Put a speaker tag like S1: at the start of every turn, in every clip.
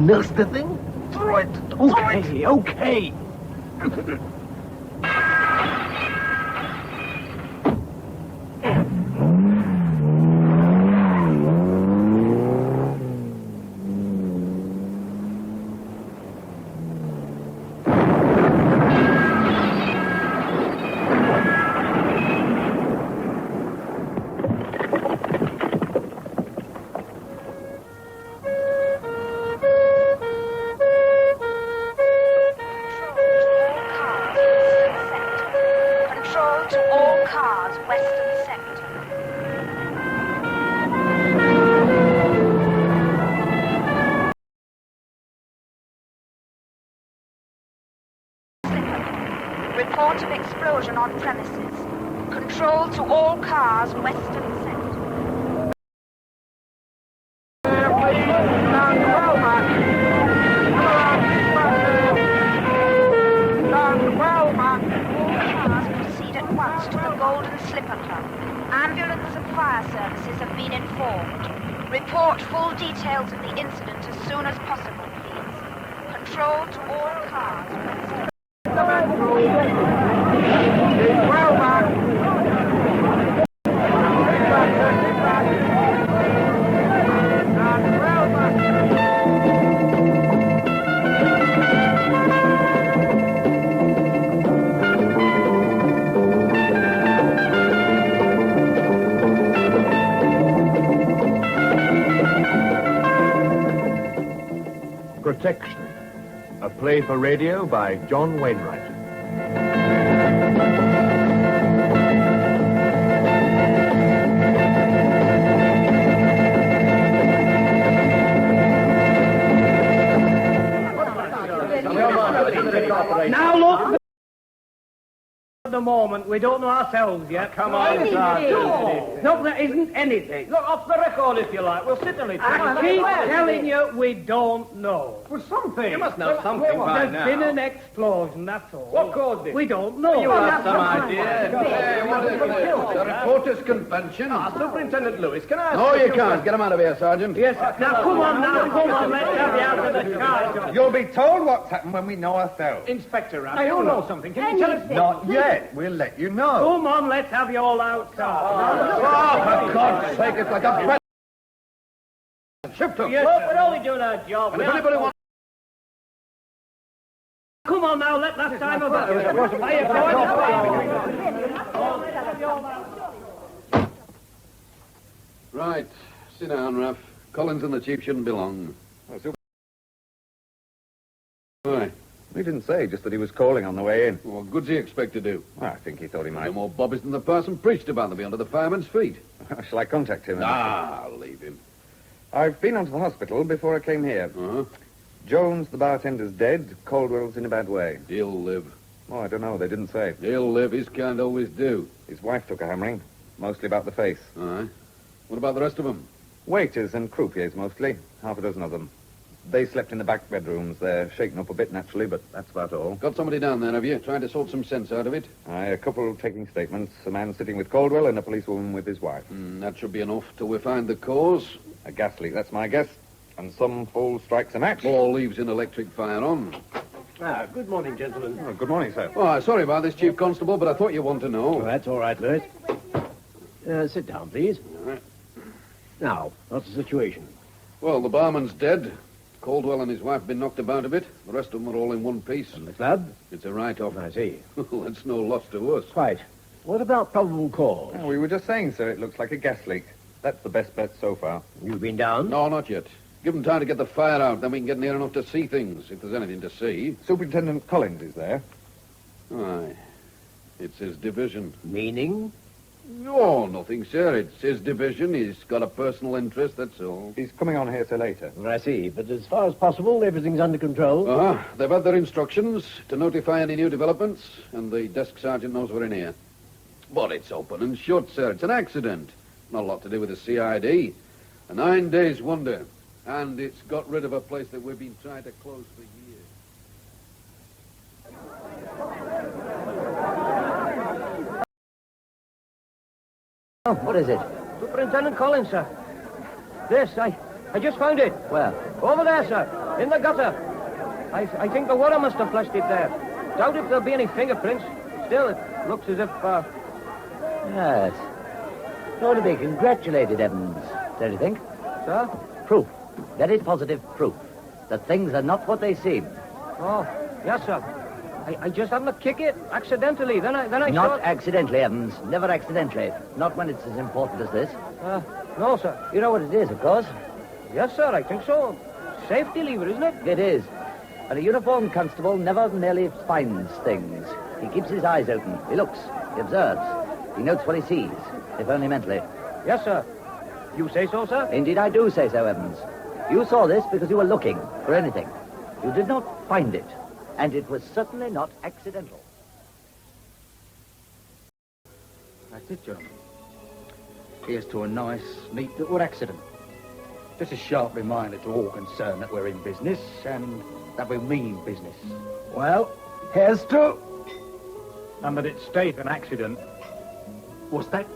S1: nurse the thing? Throw it!
S2: Okay, okay.
S3: Report of explosion on premises. Control to all cars western sector. Ambulance and fire services have been informed. Report full details of the incident as soon as possible, please. Control to all cars.
S1: Protection, a play for radio by John Wainwright.
S2: Now look. At the moment, we don't know ourselves yet.
S4: Come on, Sergeant.
S2: No, there isn't anything.
S4: Look, off the record if you like. We'll sit on it.
S2: I keep telling you, we don't know.
S4: Well, something.
S5: You must know something by
S2: There's
S5: now.
S2: been an explosion, that's all.
S4: What caused it?
S2: We don't know.
S5: You have some idea.
S4: Hey, what is it?
S5: The reporters' convention.
S4: Superintendent Lewis, can I...
S5: No, you can't. Get him out of here, Sergeant.
S2: Yes, now come on, let's have you out of the car.
S5: You'll be told what's happened when we know ourselves.
S4: Inspector Raff, you know something. Can you tell us...
S5: Not yet. We'll let you know.
S2: Come on, let's have you all outside.
S5: Oh, for God's sake, it's like a... Shift them.
S2: Yes, we're only doing our job.
S5: And if anybody wants...
S2: Come on now, let that time of
S6: Right. Sit down, Raff. Collins and the chief shouldn't be long. Why?
S7: He didn't say, just that he was calling on the way in.
S6: What good's he expect to do?
S7: Well, I think he thought he
S6: No
S7: might.
S6: more bobbies than the parson preached about to be under the fireman's feet.
S7: Shall I contact him?
S6: I'll leave him.
S7: I've been on to the hospital before I came here.
S6: Uh-huh.
S7: Jones, the bartender's dead. Caldwell's in a bad way.
S6: He'll live.
S7: Oh, I don't know. They didn't say.
S6: He'll live. His kind always do.
S7: His wife took a hammering, mostly about the face.
S6: Aye. What about the rest of them?
S7: Waiters and croupiers, mostly. Half a dozen of them. They slept in the back bedrooms. They're shaken up a bit, naturally, but that's about all.
S6: Got somebody down there, have you? Trying to sort some sense out of it?
S7: Aye, a couple taking statements. A man sitting with Caldwell and a policewoman with his wife.
S6: That should be enough till we find the cause.
S7: A gas leak, that's my guess. And some fool strikes a match.
S6: All leaves an electric fire on.
S4: Good morning, gentlemen.
S7: Oh, good morning, sir.
S6: Oh, sorry about this, Chief Constable, but I thought you'd want to know.
S4: That's all right, Lewis. Sit down, please.
S6: All right.
S4: Now, what's the situation?
S6: Well, the barman's dead. Caldwell and his wife have been knocked about a bit. The rest of them are all in one piece.
S4: And the club?
S6: It's a write-off.
S4: I see.
S6: That's no loss to us.
S4: Quite. What about probable cause?
S7: Oh, we were just saying, sir, it looks like a gas leak. That's the best bet so far.
S4: You've been down?
S6: No, not yet. Give them time to get the fire out, then we can get near enough to see things, if there's anything to see.
S7: Superintendent Collins is there.
S6: Aye. It's his division.
S4: Meaning?
S6: No, nothing, sir. It's his division. He's got a personal interest, that's all.
S7: He's coming on here, sir, later.
S4: I see. But as far as possible, everything's under control.
S6: They've had their instructions to notify any new developments, and the desk sergeant knows we're in here. But it's open and shut, sir. It's an accident. Not a lot to do with the CID. A 9 days wonder. And it's got rid of a place that we've been trying to close for years.
S4: Oh, what is it?
S2: Superintendent Collins, sir. This, I I just found it.
S4: Where?
S2: Over there, sir. In the gutter. I think the water must have flushed it there. Doubt if there'll be any fingerprints. Still, it looks as if,
S4: Yes. Ought to be congratulated, Evans, don't you think?
S2: Sir?
S4: Proof. Very positive proof that things are not what they seem.
S2: Oh, yes, sir. I just happened to kick it accidentally. Then I
S4: Not
S2: shot...
S4: accidentally, Evans. Never accidentally. Not when it's as important as this.
S2: No, sir.
S4: You know what it is, of course.
S2: Yes, sir, I think so. Safety lever, isn't it?
S4: It is. But a uniformed constable never merely finds things. He keeps his eyes open. He looks. He observes. He notes what he sees, if only mentally.
S2: Yes, sir. You say so, sir?
S4: Indeed, I do say so, Evans. You saw this because you were looking for anything. You did not find it. And it was certainly not accidental.
S5: That's it, John. Here's to a nice, neat little accident. Just a sharp reminder to all concerned that we're in business and that we mean business.
S2: Well, here's to... And that it stayed an accident.
S5: What's that?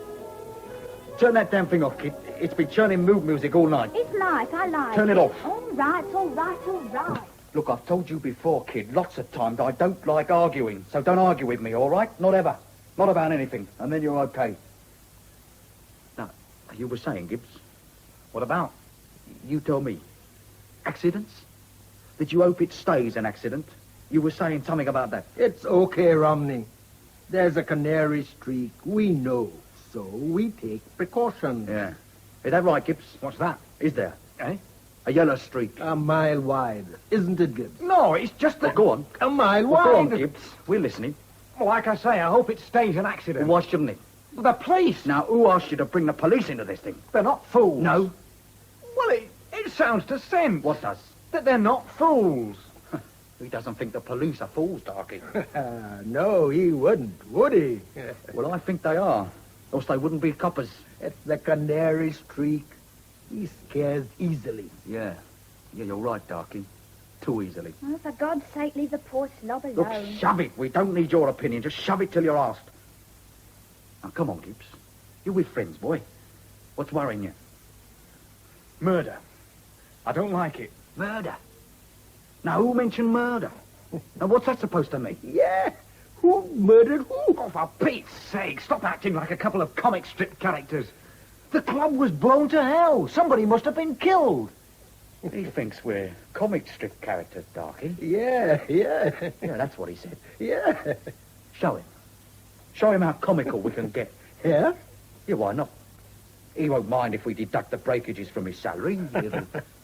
S5: Turn that damn thing off, kid. It's been churning mood music all night.
S3: It's nice, I like
S5: Turn it off.
S3: All right, all right, all right.
S5: Look, I've told you before, kid, lots of times I don't like arguing, so don't argue with me, all right? Not ever. Not about anything, and then you're okay. Now, you were saying, Gibbs.
S2: What about?
S5: You tell me. Accidents? Did you hope it stays an accident? You were saying something about that.
S8: It's okay, Romney. There's a canary streak. We know. So we take precautions.
S5: Yeah. Is that right, Gibbs?
S2: What's that?
S5: Is there?
S2: Eh?
S5: A yellow streak.
S8: A mile wide. Isn't it, Gibbs?
S2: No, it's just
S5: Well,
S2: that...
S5: go on.
S8: A mile
S5: Well,
S8: wide.
S5: go on, Gibbs. We're listening.
S2: Like I say, I hope it stays an accident.
S5: Why shouldn't it?
S2: The police!
S5: Now, who asked you to bring the police into this thing?
S2: They're not fools.
S5: No.
S2: Well, it sounds to sense.
S5: What does?
S2: That they're not fools.
S5: He doesn't think the police are fools, Darkie.
S8: No, he wouldn't, would he?
S5: Well, I think they are. Else they wouldn't be coppers.
S8: It's the canary streak. He scares easily.
S5: Yeah. Yeah, you're right, Darkie. Too easily.
S3: Oh, for God's sake, leave the poor slob alone.
S5: Look, shove it. We don't need your opinion. Just shove it till you're asked. Now, come on, Gibbs. You're with friends, boy. What's worrying you?
S2: Murder. I don't like it.
S5: Murder. Now, who mentioned murder? Now, what's that supposed to mean?
S8: Yeah. Who murdered who?
S2: Oh, for Pete's sake, stop acting like a couple of comic strip characters. The club was blown to hell. Somebody must have been killed.
S5: He thinks we're comic strip characters, Darkie.
S8: Yeah.
S5: Yeah, that's what he said.
S8: Yeah.
S5: Show him. Show him how comical we can get.
S8: Yeah?
S5: Yeah, why not? He won't mind if we deduct the breakages from his salary.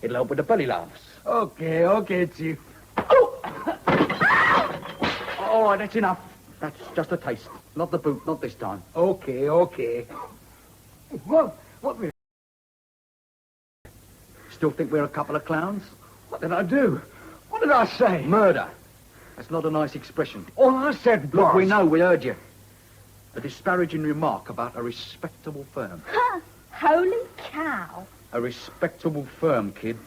S5: It'll help with the belly laughs.
S8: Okay, Chief.
S5: All right, that's enough. That's just a taste. Not the boot, not this time.
S8: Okay.
S2: What?
S5: Still think we're a couple of clowns?
S2: What did I do? What did I say?
S5: Murder. That's not a nice expression.
S2: All I said,
S5: Look,
S2: boss.
S5: we know, we heard you. A disparaging remark about a respectable firm.
S3: Holy cow.
S5: A respectable firm, kid.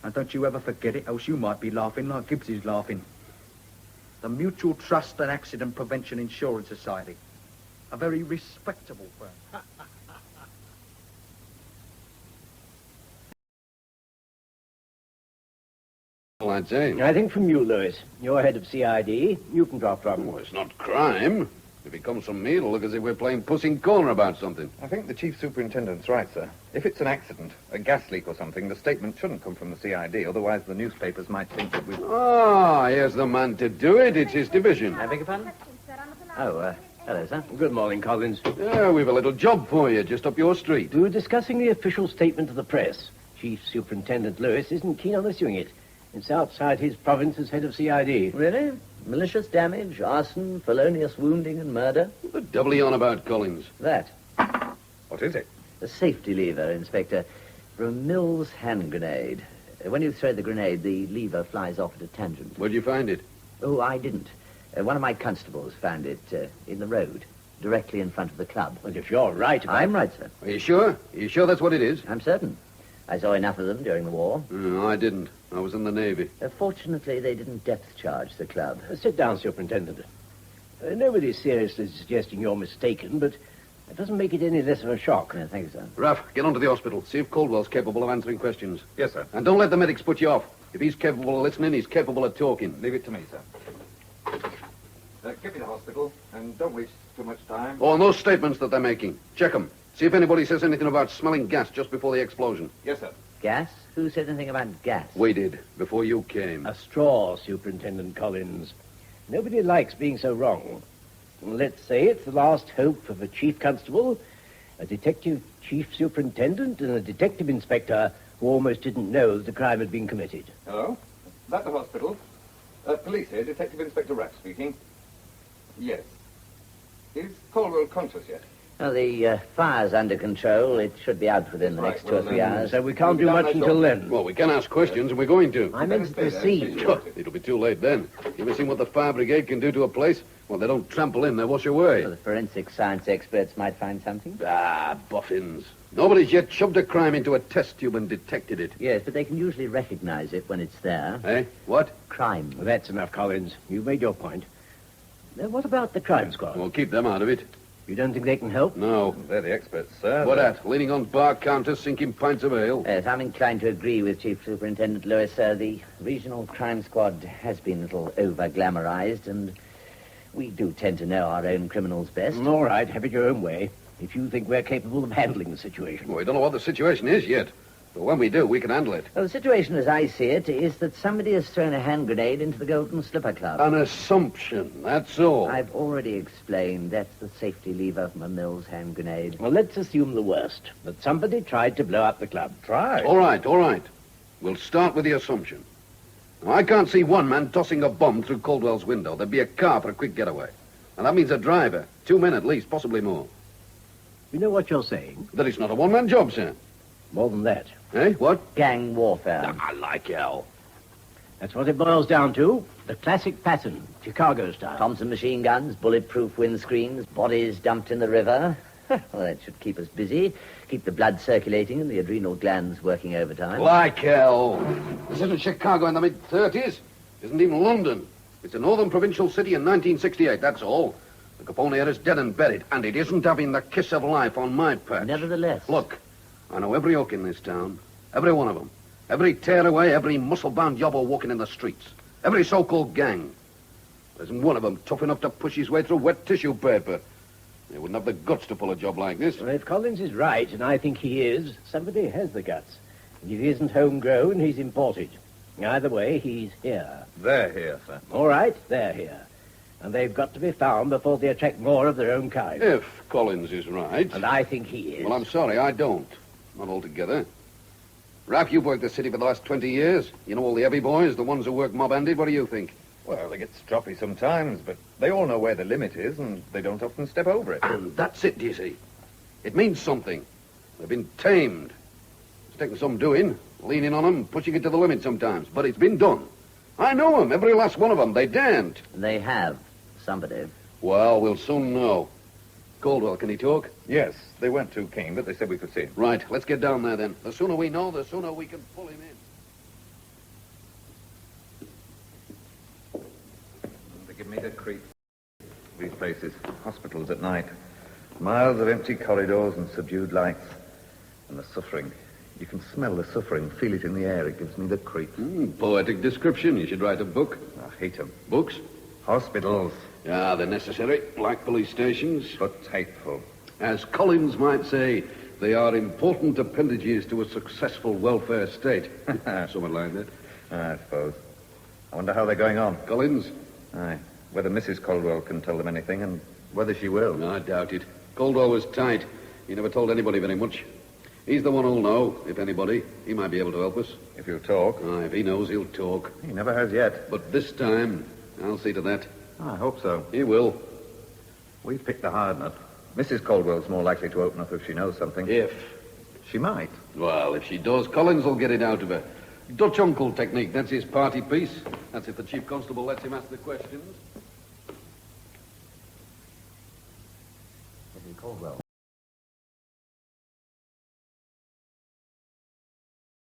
S5: And don't you ever forget it, else you might be laughing like Gibbs is laughing. The Mutual Trust and Accident Prevention Insurance Society. A very respectable firm.
S6: Well, I'd say.
S4: I think from you, Lewis. You're head of CID. You can draft trouble.
S6: Well, it's not crime. If it comes from me, it'll look as if we're playing puss in corner about something.
S7: I think the chief superintendent's right, sir. If it's an accident, a gas leak or something, the statement shouldn't come from the CID. Otherwise, the newspapers might think that we've...
S6: Ah, here's the man to do it. It's his division.
S4: I beg your pardon? Oh, hello, sir. Good morning, Collins.
S6: Yeah, we've a little job for you, just up your street.
S4: We were discussing the official statement to the press. Chief Superintendent Lewis isn't keen on issuing it. It's outside his province as head of CID.
S9: Really? Malicious damage, arson, felonious wounding and murder?
S6: What the devil are you on about, Collins?
S9: That.
S7: What is it?
S9: A safety lever, Inspector, from Mill's hand grenade. When you throw the grenade, the lever flies off at a tangent.
S6: Where'd you find it?
S9: Oh, I didn't. One of my constables found it in the road, directly in front of the club.
S4: Well, if you're right about
S9: I'm right, sir.
S6: Are you sure? Are you sure that's what it is?
S9: I'm certain. I saw enough of them during the war.
S6: No, I didn't. I was in the Navy.
S9: Fortunately, they didn't depth charge the club.
S4: Sit down, Superintendent. Nobody's seriously suggesting you're mistaken, but
S8: That doesn't make it any less of a shock.
S9: Yeah, thank you, sir.
S6: Raff, get on to the hospital. See if Caldwell's capable of answering questions.
S7: Yes, sir.
S6: And don't let the medics put you off. If he's capable of listening, he's capable of talking.
S7: Leave it to me, sir. Get me to the hospital, and don't waste too much time.
S6: Oh, and those statements that they're making. Check them. See if anybody says anything about smelling gas just before the explosion.
S7: Yes, sir.
S9: Gas? Who said anything about gas?
S6: We did, before you came.
S8: A straw, Superintendent Collins. Nobody likes being so wrong. Let's say it's the last hope of a chief constable, a detective chief superintendent, and a detective inspector who almost didn't know that the crime had been committed.
S7: Hello? Is that the hospital? Police here, Detective Inspector Raff speaking. Yes. Is Caldwell conscious yet?
S9: Well, the fire's under control. It should be out within the
S7: Right,
S9: next 2 or 3
S7: well,
S9: hours.
S8: So we can't do much until then.
S6: Well, we can ask questions, and we're going to.
S8: I meant to proceed.
S6: Sure, it'll be too late then. You ever seen what the fire brigade can do to a place? Well, they don't trample in, they wash away.
S9: So the forensic science experts might find something?
S6: Ah, boffins. Nobody's yet shoved a crime into a test tube and detected it.
S9: Yes, but they can usually recognize it when it's there.
S6: Eh? What?
S9: Crime.
S8: Well, that's enough, Collins. You've made your point. Now, what about the crime squad?
S6: We'll keep them out of it.
S8: You don't think they can help?
S6: No.
S7: They're the experts, sir.
S6: What at? Leaning on bar counters, sinking pints of ale?
S9: Yes, I'm inclined to agree with Chief Superintendent Lewis, sir. The regional crime squad has been a little over-glamorized, and we do tend to know our own criminals best.
S8: All right, have it your own way. If you think we're capable of handling the situation.
S6: Well, we don't know what the situation is yet. But when we do, we can handle it.
S9: Well, the situation as I see it is that somebody has thrown a hand grenade into the Golden Slipper Club.
S6: An assumption, that's all.
S9: I've already explained that's the safety lever from a Mills hand grenade.
S8: Well, let's assume the worst, that somebody tried to blow up the club.
S7: Try.
S6: All right. We'll start with the assumption. Now, I can't see one man tossing a bomb through Caldwell's window. There'd be a car for a quick getaway. And that means a driver. 2 men at least, possibly more.
S8: You know what you're saying?
S6: That it's not a one-man job, sir.
S8: More than that.
S6: Eh? What?
S9: Gang warfare.
S6: I like hell.
S8: That's what it boils down to. The classic pattern, Chicago style.
S9: Thompson machine guns, bulletproof windscreens, bodies dumped in the river. Well, that should keep us busy, keep the blood circulating and the adrenal glands working overtime.
S6: Like hell. This isn't Chicago in the mid-30s. Isn't even London. It's a northern provincial city in 1968, that's all. The Capone era is dead and buried, and it isn't having the kiss of life on my patch.
S9: Nevertheless.
S6: Look, I know every hook in this town. Every one of them. Every tearaway, every muscle-bound yobbo walking in the streets. Every so-called gang. There isn't one of them tough enough to push his way through wet tissue paper. They wouldn't have the guts to pull a job like this.
S8: Well, if Collins is right, and I think he is, somebody has the guts. And if he isn't homegrown, he's imported. Either way, he's here.
S7: They're here, sir.
S8: All right, they're here. And they've got to be found before they attract more of their own kind.
S6: If Collins is right.
S8: And I think he is.
S6: Well, I'm sorry, I don't. Not altogether. Raff, you've worked the city for the last 20 years. You know all the heavy boys, the ones who work mob-handed. What do you think?
S7: Well, they get stroppy sometimes, but they all know where the limit is, and they don't often step over it.
S6: And that's it, do you see? It means something. They've been tamed. It's taken some doing, leaning on them, pushing it to the limit sometimes. But it's been done. I know them, every last one of them. They daren't.
S9: They have. Somebody.
S6: Well, we'll soon know. Caldwell, can he talk?
S7: Yes, they weren't too keen, but they said we could see him.
S6: Right, let's get down there then. The sooner we know, the sooner we can pull him in.
S7: They give me the creep. These places, hospitals at night. Miles of empty corridors and subdued lights. And the suffering. You can smell the suffering, feel it in the air. It gives me the creep.
S6: Poetic description. You should write a book.
S7: I hate them.
S6: Books?
S7: Hospitals.
S6: Yeah, they're necessary, like police stations.
S7: But hateful.
S6: As Collins might say, they are important appendages to a successful welfare state. Something like that.
S7: I suppose. I wonder how they're going on.
S6: Collins?
S7: Aye. Whether Mrs. Caldwell can tell them anything, and whether she will.
S6: No, I doubt it. Caldwell was tight. He never told anybody very much. He's the one who'll know, if anybody. He might be able to help us.
S7: If you talk.
S6: Aye, if he knows, he'll talk.
S7: He never has yet.
S6: But this time, I'll see to that.
S7: I hope so.
S6: He will.
S7: We've picked the hard nut. Mrs. Caldwell's more likely to open up if she knows something.
S6: If.
S7: She might.
S6: Well, if she does, Collins will get it out of her. Dutch uncle technique, that's his party piece. That's if the chief constable lets him ask the questions.
S9: Mrs. Caldwell.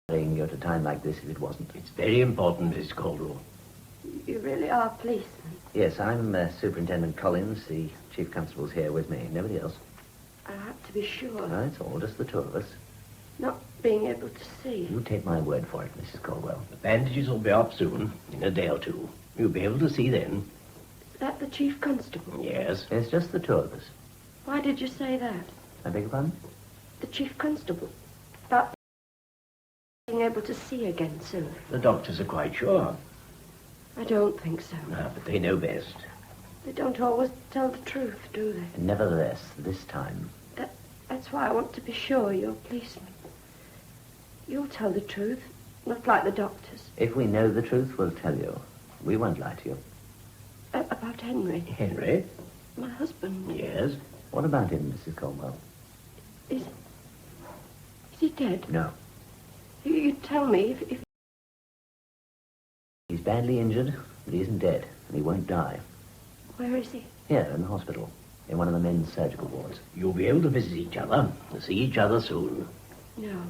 S9: You at a time like this if it wasn't.
S8: It's very important, Mrs. Caldwell.
S3: You really are a policeman.
S9: Yes, I'm Superintendent Collins. The chief constable's here with me. Nobody else.
S3: I
S10: to be sure.
S4: That's all, just the two of us.
S10: Not being able to see.
S4: You take my word for it, Mrs. Caldwell.
S8: The bandages will be off soon, in a day or two. You'll be able to see then.
S10: Is that the Chief Constable?
S8: Yes.
S4: It's just the two of us.
S10: Why did you say that?
S4: I beg your pardon?
S10: The Chief Constable. About being able to see again soon.
S8: The doctors are quite sure.
S10: I don't think so.
S8: But they know best.
S10: They don't always tell the truth, do they?
S4: Nevertheless, this time...
S10: That's why I want to be sure you're a policeman. You'll tell the truth, not like the doctors.
S4: If we know the truth, we'll tell you. We won't lie to you.
S10: About Henry.
S8: Henry?
S10: My husband.
S8: Yes.
S4: What about him, Mrs. Caldwell?
S10: Is he dead?
S4: No.
S10: You tell me if...
S4: He's badly injured, but he isn't dead, and he won't die.
S10: Where is he?
S4: Here, in the hospital, in one of the men's surgical wards.
S8: You'll be able to visit each other, to see each other soon.
S10: No,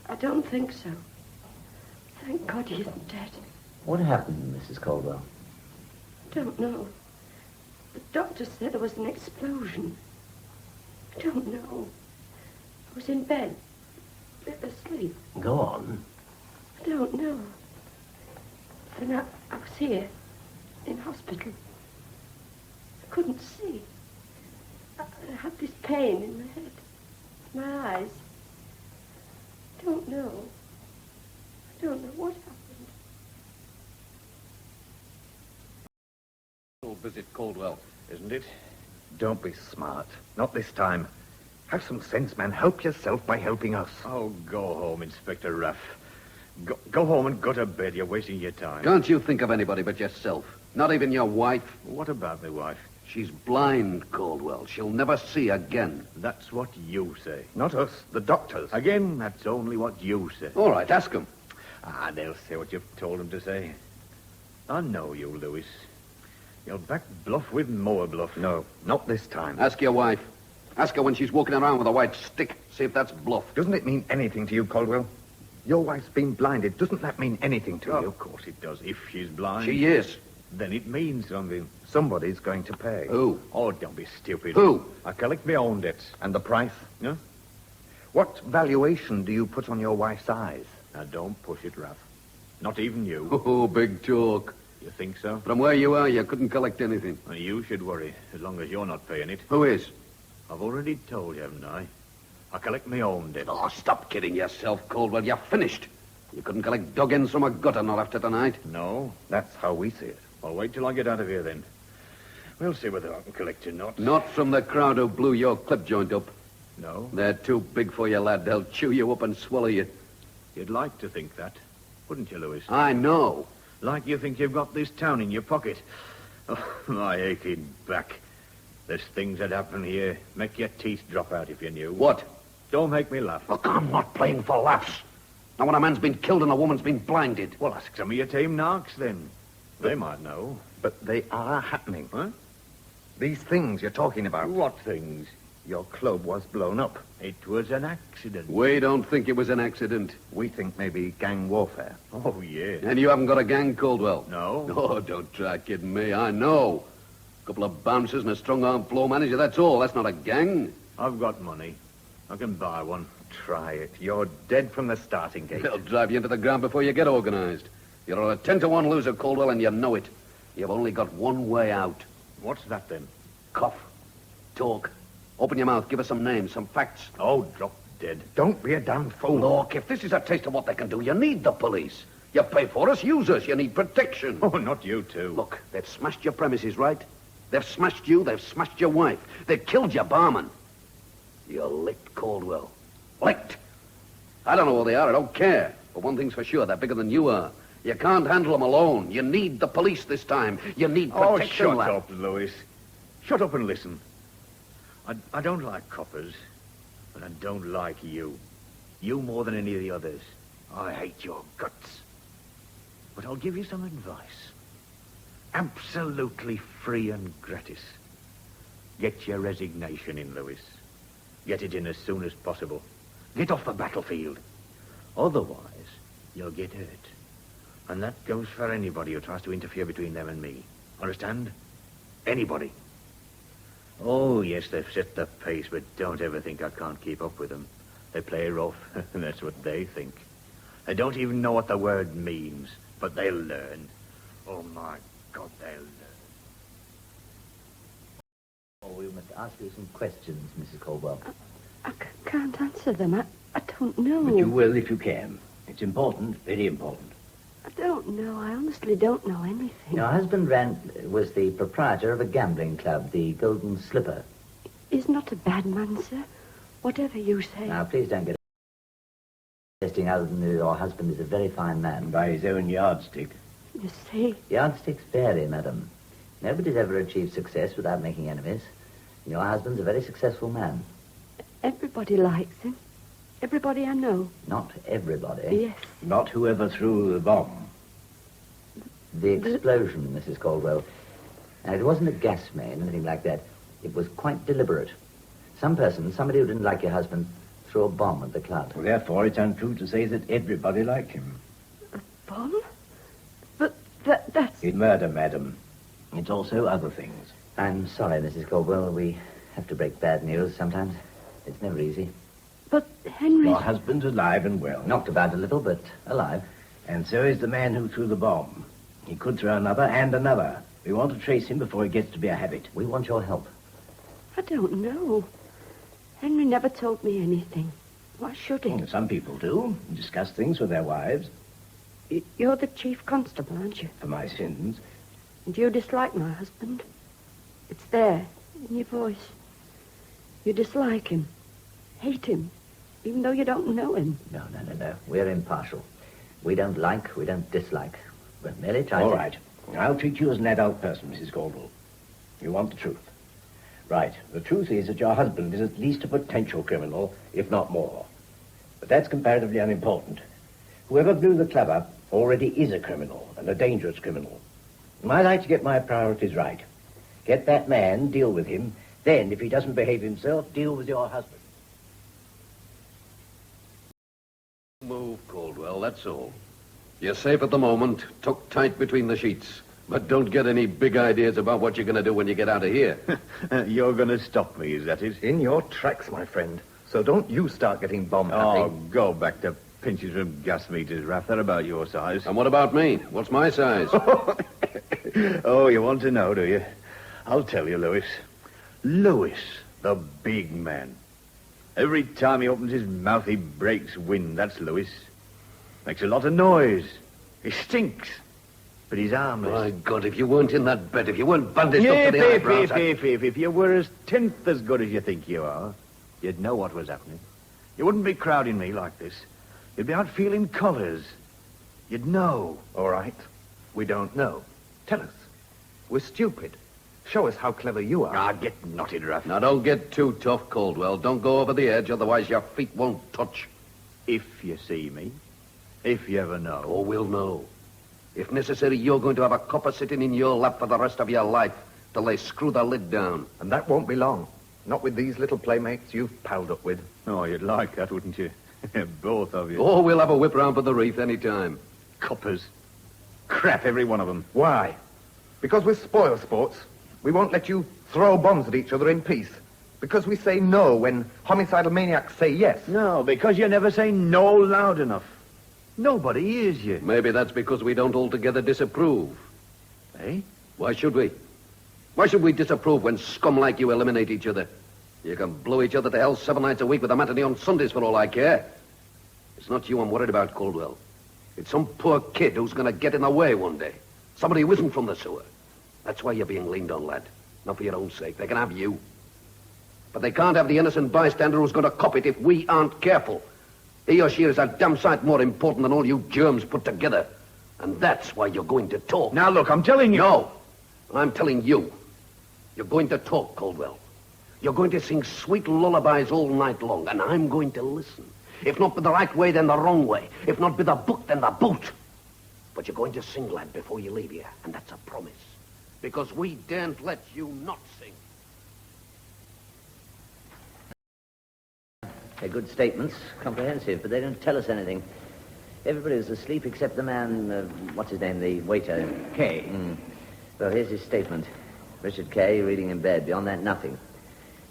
S10: I don't think so. Thank God he isn't dead.
S4: What happened, Mrs. Caldwell?
S10: I don't know. The doctor said there was an explosion. I don't know. I was in bed, asleep.
S8: Go on.
S10: I don't know. And I was here, in hospital. I couldn't see. I had this pain in my head, my eyes. I don't know. I don't know what happened.
S6: Visit Caldwell, isn't it?
S7: Don't be smart. Not this time. Have some sense, man. Help yourself by helping us.
S11: Oh, go home, Inspector Raff. Go home and go to bed. You're wasting your time.
S6: Can't you think of anybody but yourself? Not even your wife?
S11: What about my wife?
S6: She's blind, Caldwell. She'll never see again.
S11: That's what you say.
S7: Not us, the doctors.
S11: Again, that's only what you say.
S6: All right, ask them.
S11: They'll say what you've told them to say. I know you, Lewis. You'll back bluff with more bluff.
S7: No, not this time.
S6: Ask your wife. Ask her when she's walking around with a white stick. See if that's bluff.
S7: Doesn't it mean anything to you, Caldwell? Your wife's been blinded. Doesn't that mean anything to you?
S11: Of course it does. If she's blind...
S6: She is.
S11: Then it means something.
S7: Somebody's going to pay.
S6: Who?
S11: Oh, don't be stupid.
S6: Who?
S11: I collect my own debts.
S7: And the price?
S11: Huh?
S7: What valuation do you put on your wife's eyes?
S11: Now, don't push it, Raff. Not even you.
S6: Oh, big talk.
S11: You think so?
S6: From where you are, you couldn't collect anything.
S11: Well, you should worry, as long as you're not paying it.
S6: Who is?
S11: I've already told you, haven't I? I collect my own debt.
S6: Oh, stop kidding yourself, Caldwell. You're finished. You couldn't collect dug ends from a gutter not after tonight.
S11: No?
S7: That's how we see it.
S11: I'll wait till I get out of here, then. We'll see whether I can collect or not.
S6: Not from the crowd who blew your clip joint up.
S11: No?
S6: They're too big for you, lad. They'll chew you up and swallow you.
S11: You'd like to think that, wouldn't you, Lewis?
S6: I know.
S11: Like you think you've got this town in your pocket. Oh, my aching back. There's things that happen here. Make your teeth drop out if you knew.
S6: What?
S11: Don't make me laugh.
S6: Look, I'm not playing for laughs. Now, when a man's been killed and a woman's been blinded.
S11: Well, ask some of your team narcs, then. They might know.
S7: But they are happening.
S11: Huh?
S7: These things you're talking about.
S11: What things?
S7: Your club was blown up.
S11: It was an accident.
S6: We don't think it was an accident.
S7: We think maybe gang warfare.
S11: Oh, yeah.
S6: And you haven't got a gang, Caldwell?
S11: No.
S6: Oh, don't try kidding me. I know. A couple of bouncers and a strong-arm floor manager, that's all. That's not a gang.
S11: I've got money. I can buy one.
S7: Try it. You're dead from the starting gate.
S6: They'll drive you into the ground before you get organized. You're a 10-to-1 loser, Caldwell, and you know it. You've only got one way out.
S11: What's that, then?
S6: Cough. Talk. Open your mouth. Give us some names, some facts.
S11: Oh, drop dead.
S7: Don't be a damn fool.
S6: Look, if this is a taste of what they can do, you need the police. You pay for us, use us. You need protection.
S11: Oh, not you two.
S6: Look, they've smashed your premises, right? They've smashed you. They've smashed your wife. They've killed your barman. You're licked, Caldwell. Licked. I don't know where they are. I don't care. But one thing's for sure. They're bigger than you are. You can't handle them alone. You need the police this time. You need protection.
S11: Oh, shut up, Lewis. Shut up and listen. I don't like coppers, and I don't like you. You more than any of the others. I hate your guts. But I'll give you some advice. Absolutely free and gratis. Get your resignation in, Lewis. Get it in as soon as possible. Get off the battlefield. Otherwise, you'll get hurt. And that goes for anybody who tries to interfere between them and me. Understand? Anybody. Oh, yes, they've set the pace, but don't ever think I can't keep up with them. They play rough, and that's what they think. They don't even know what the word means, but they'll learn. Oh, my God, they'll learn.
S4: Oh, we must ask you some questions, Mrs. Caldwell.
S10: I can't answer them. I don't know.
S8: But you will if you can. It's important, very important.
S10: I don't know. I honestly don't know anything.
S4: Your husband was the proprietor of a gambling club, the Golden Slipper.
S10: He's not a bad man, sir. Whatever you say.
S4: Now, please don't get suggesting other than your husband is a very fine man.
S8: By his own yardstick.
S10: You see?
S4: Yardsticks vary, madam. Nobody's ever achieved success without making enemies. And your husband's a very successful man.
S10: Everybody likes him. Everybody I know.
S4: Not everybody.
S10: Yes.
S8: Not whoever threw the bomb.
S4: The explosion, Mrs. Caldwell. Now, it wasn't a gas main, anything like that. It was quite deliberate. Somebody who didn't like your husband, threw a bomb at the club.
S8: Well, therefore, it's untrue to say that everybody liked him.
S10: A bomb? But that's...
S8: In murder, madam. It's also other things.
S4: I'm sorry, Mrs. Caldwell. We have to break bad news sometimes. It's never easy.
S10: But Henry...
S8: Your husband's alive and well.
S4: Knocked about a little, but alive.
S8: And so is the man who threw the bomb. He could throw another and another. We want to trace him before it gets to be a habit.
S4: We want your help.
S10: I don't know. Henry never told me anything. Why should he?
S8: Some people do. Discuss things with their wives.
S10: You're the chief constable, aren't you?
S8: For my sins.
S10: And you dislike my husband? It's there, in your voice. You dislike him. Hate him. Even though you don't know him.
S4: No. We're impartial. We don't like, we don't dislike. We're merely trying
S8: All
S4: to...
S8: right. I'll treat you as an adult person, Mrs. Caldwell. You want the truth. Right. The truth is that your husband is at least a potential criminal, if not more. But that's comparatively unimportant. Whoever blew the club up already is a criminal, and a dangerous criminal. I like to get my priorities right. Get that man, deal with him. Then, if he doesn't behave himself, deal with your husband.
S6: Move, Caldwell, that's all. You're safe at the moment, tucked tight between the sheets. But don't get any big ideas about what you're going to do when you get out of here.
S11: You're going to stop me, is that it?
S1: In your tracks, my friend. So don't you start getting bomb happy.
S11: Oh, go back to pinches from gas meters, Raff. They're about your size.
S6: And what about me? What's my size?
S11: Oh, you want to know, do you? I'll tell you, Lewis. Lewis, the big man. Every time he opens his mouth, he breaks wind. That's Lewis. Makes a lot of noise. He stinks. But he's harmless.
S6: My God, if you weren't in that bed, if you weren't bandaged up to the eyebrows...
S11: If you were as tenth as good as you think you are, you'd know what was happening. You wouldn't be crowding me like this. You'd be out feeling colours. You'd know.
S1: All right. We don't know. Tell us. We're stupid. Show us how clever you are.
S11: Ah, get knotted, Raff.
S6: Now, don't get too tough, Caldwell. Don't go over the edge, otherwise your feet won't touch.
S11: If you see me. If you ever know.
S6: Oh, we'll know. If necessary, you're going to have a copper sitting in your lap for the rest of your life till they screw the lid down.
S1: And that won't be long. Not with these little playmates you've palled up with.
S11: Oh, you'd like that, wouldn't you? Both of you.
S6: Oh, we'll have a whip round for the reef any time.
S11: Coppers. Crap, every one of them.
S1: Why? Because we're spoil sports. We won't let you throw bombs at each other in peace. Because we say no when homicidal maniacs say yes.
S11: No, because you never say no loud enough. Nobody hears you.
S6: Maybe that's because we don't altogether disapprove.
S11: Eh?
S6: Why should we? Why should we disapprove when scum like you eliminate each other? You can blow each other to hell 7 nights a week with a matinee on Sundays for all I care. It's not you I'm worried about, Caldwell. It's some poor kid who's going to get in the way one day. Somebody who isn't from the sewer. That's why you're being leaned on, lad. Not for your own sake. They can have you. But they can't have the innocent bystander who's going to cop it if we aren't careful. He or she is a damn sight more important than all you germs put together. And that's why you're going to talk.
S11: Now, look, I'm telling you...
S6: No, I'm telling you. You're going to talk, Caldwell. You're going to sing sweet lullabies all night long, and I'm going to listen. If not with the right way, then the wrong way. If not with the book, then the boot. But you're going to sing, lad, before you leave here, and that's a promise. Because we daren't let you not sing.
S4: They're good statements, comprehensive, but they don't tell us anything. Everybody's asleep except the man, what's his name, the waiter?
S8: Kaye.
S4: Well, here's his statement. Richard Kaye reading in bed. Beyond that, nothing.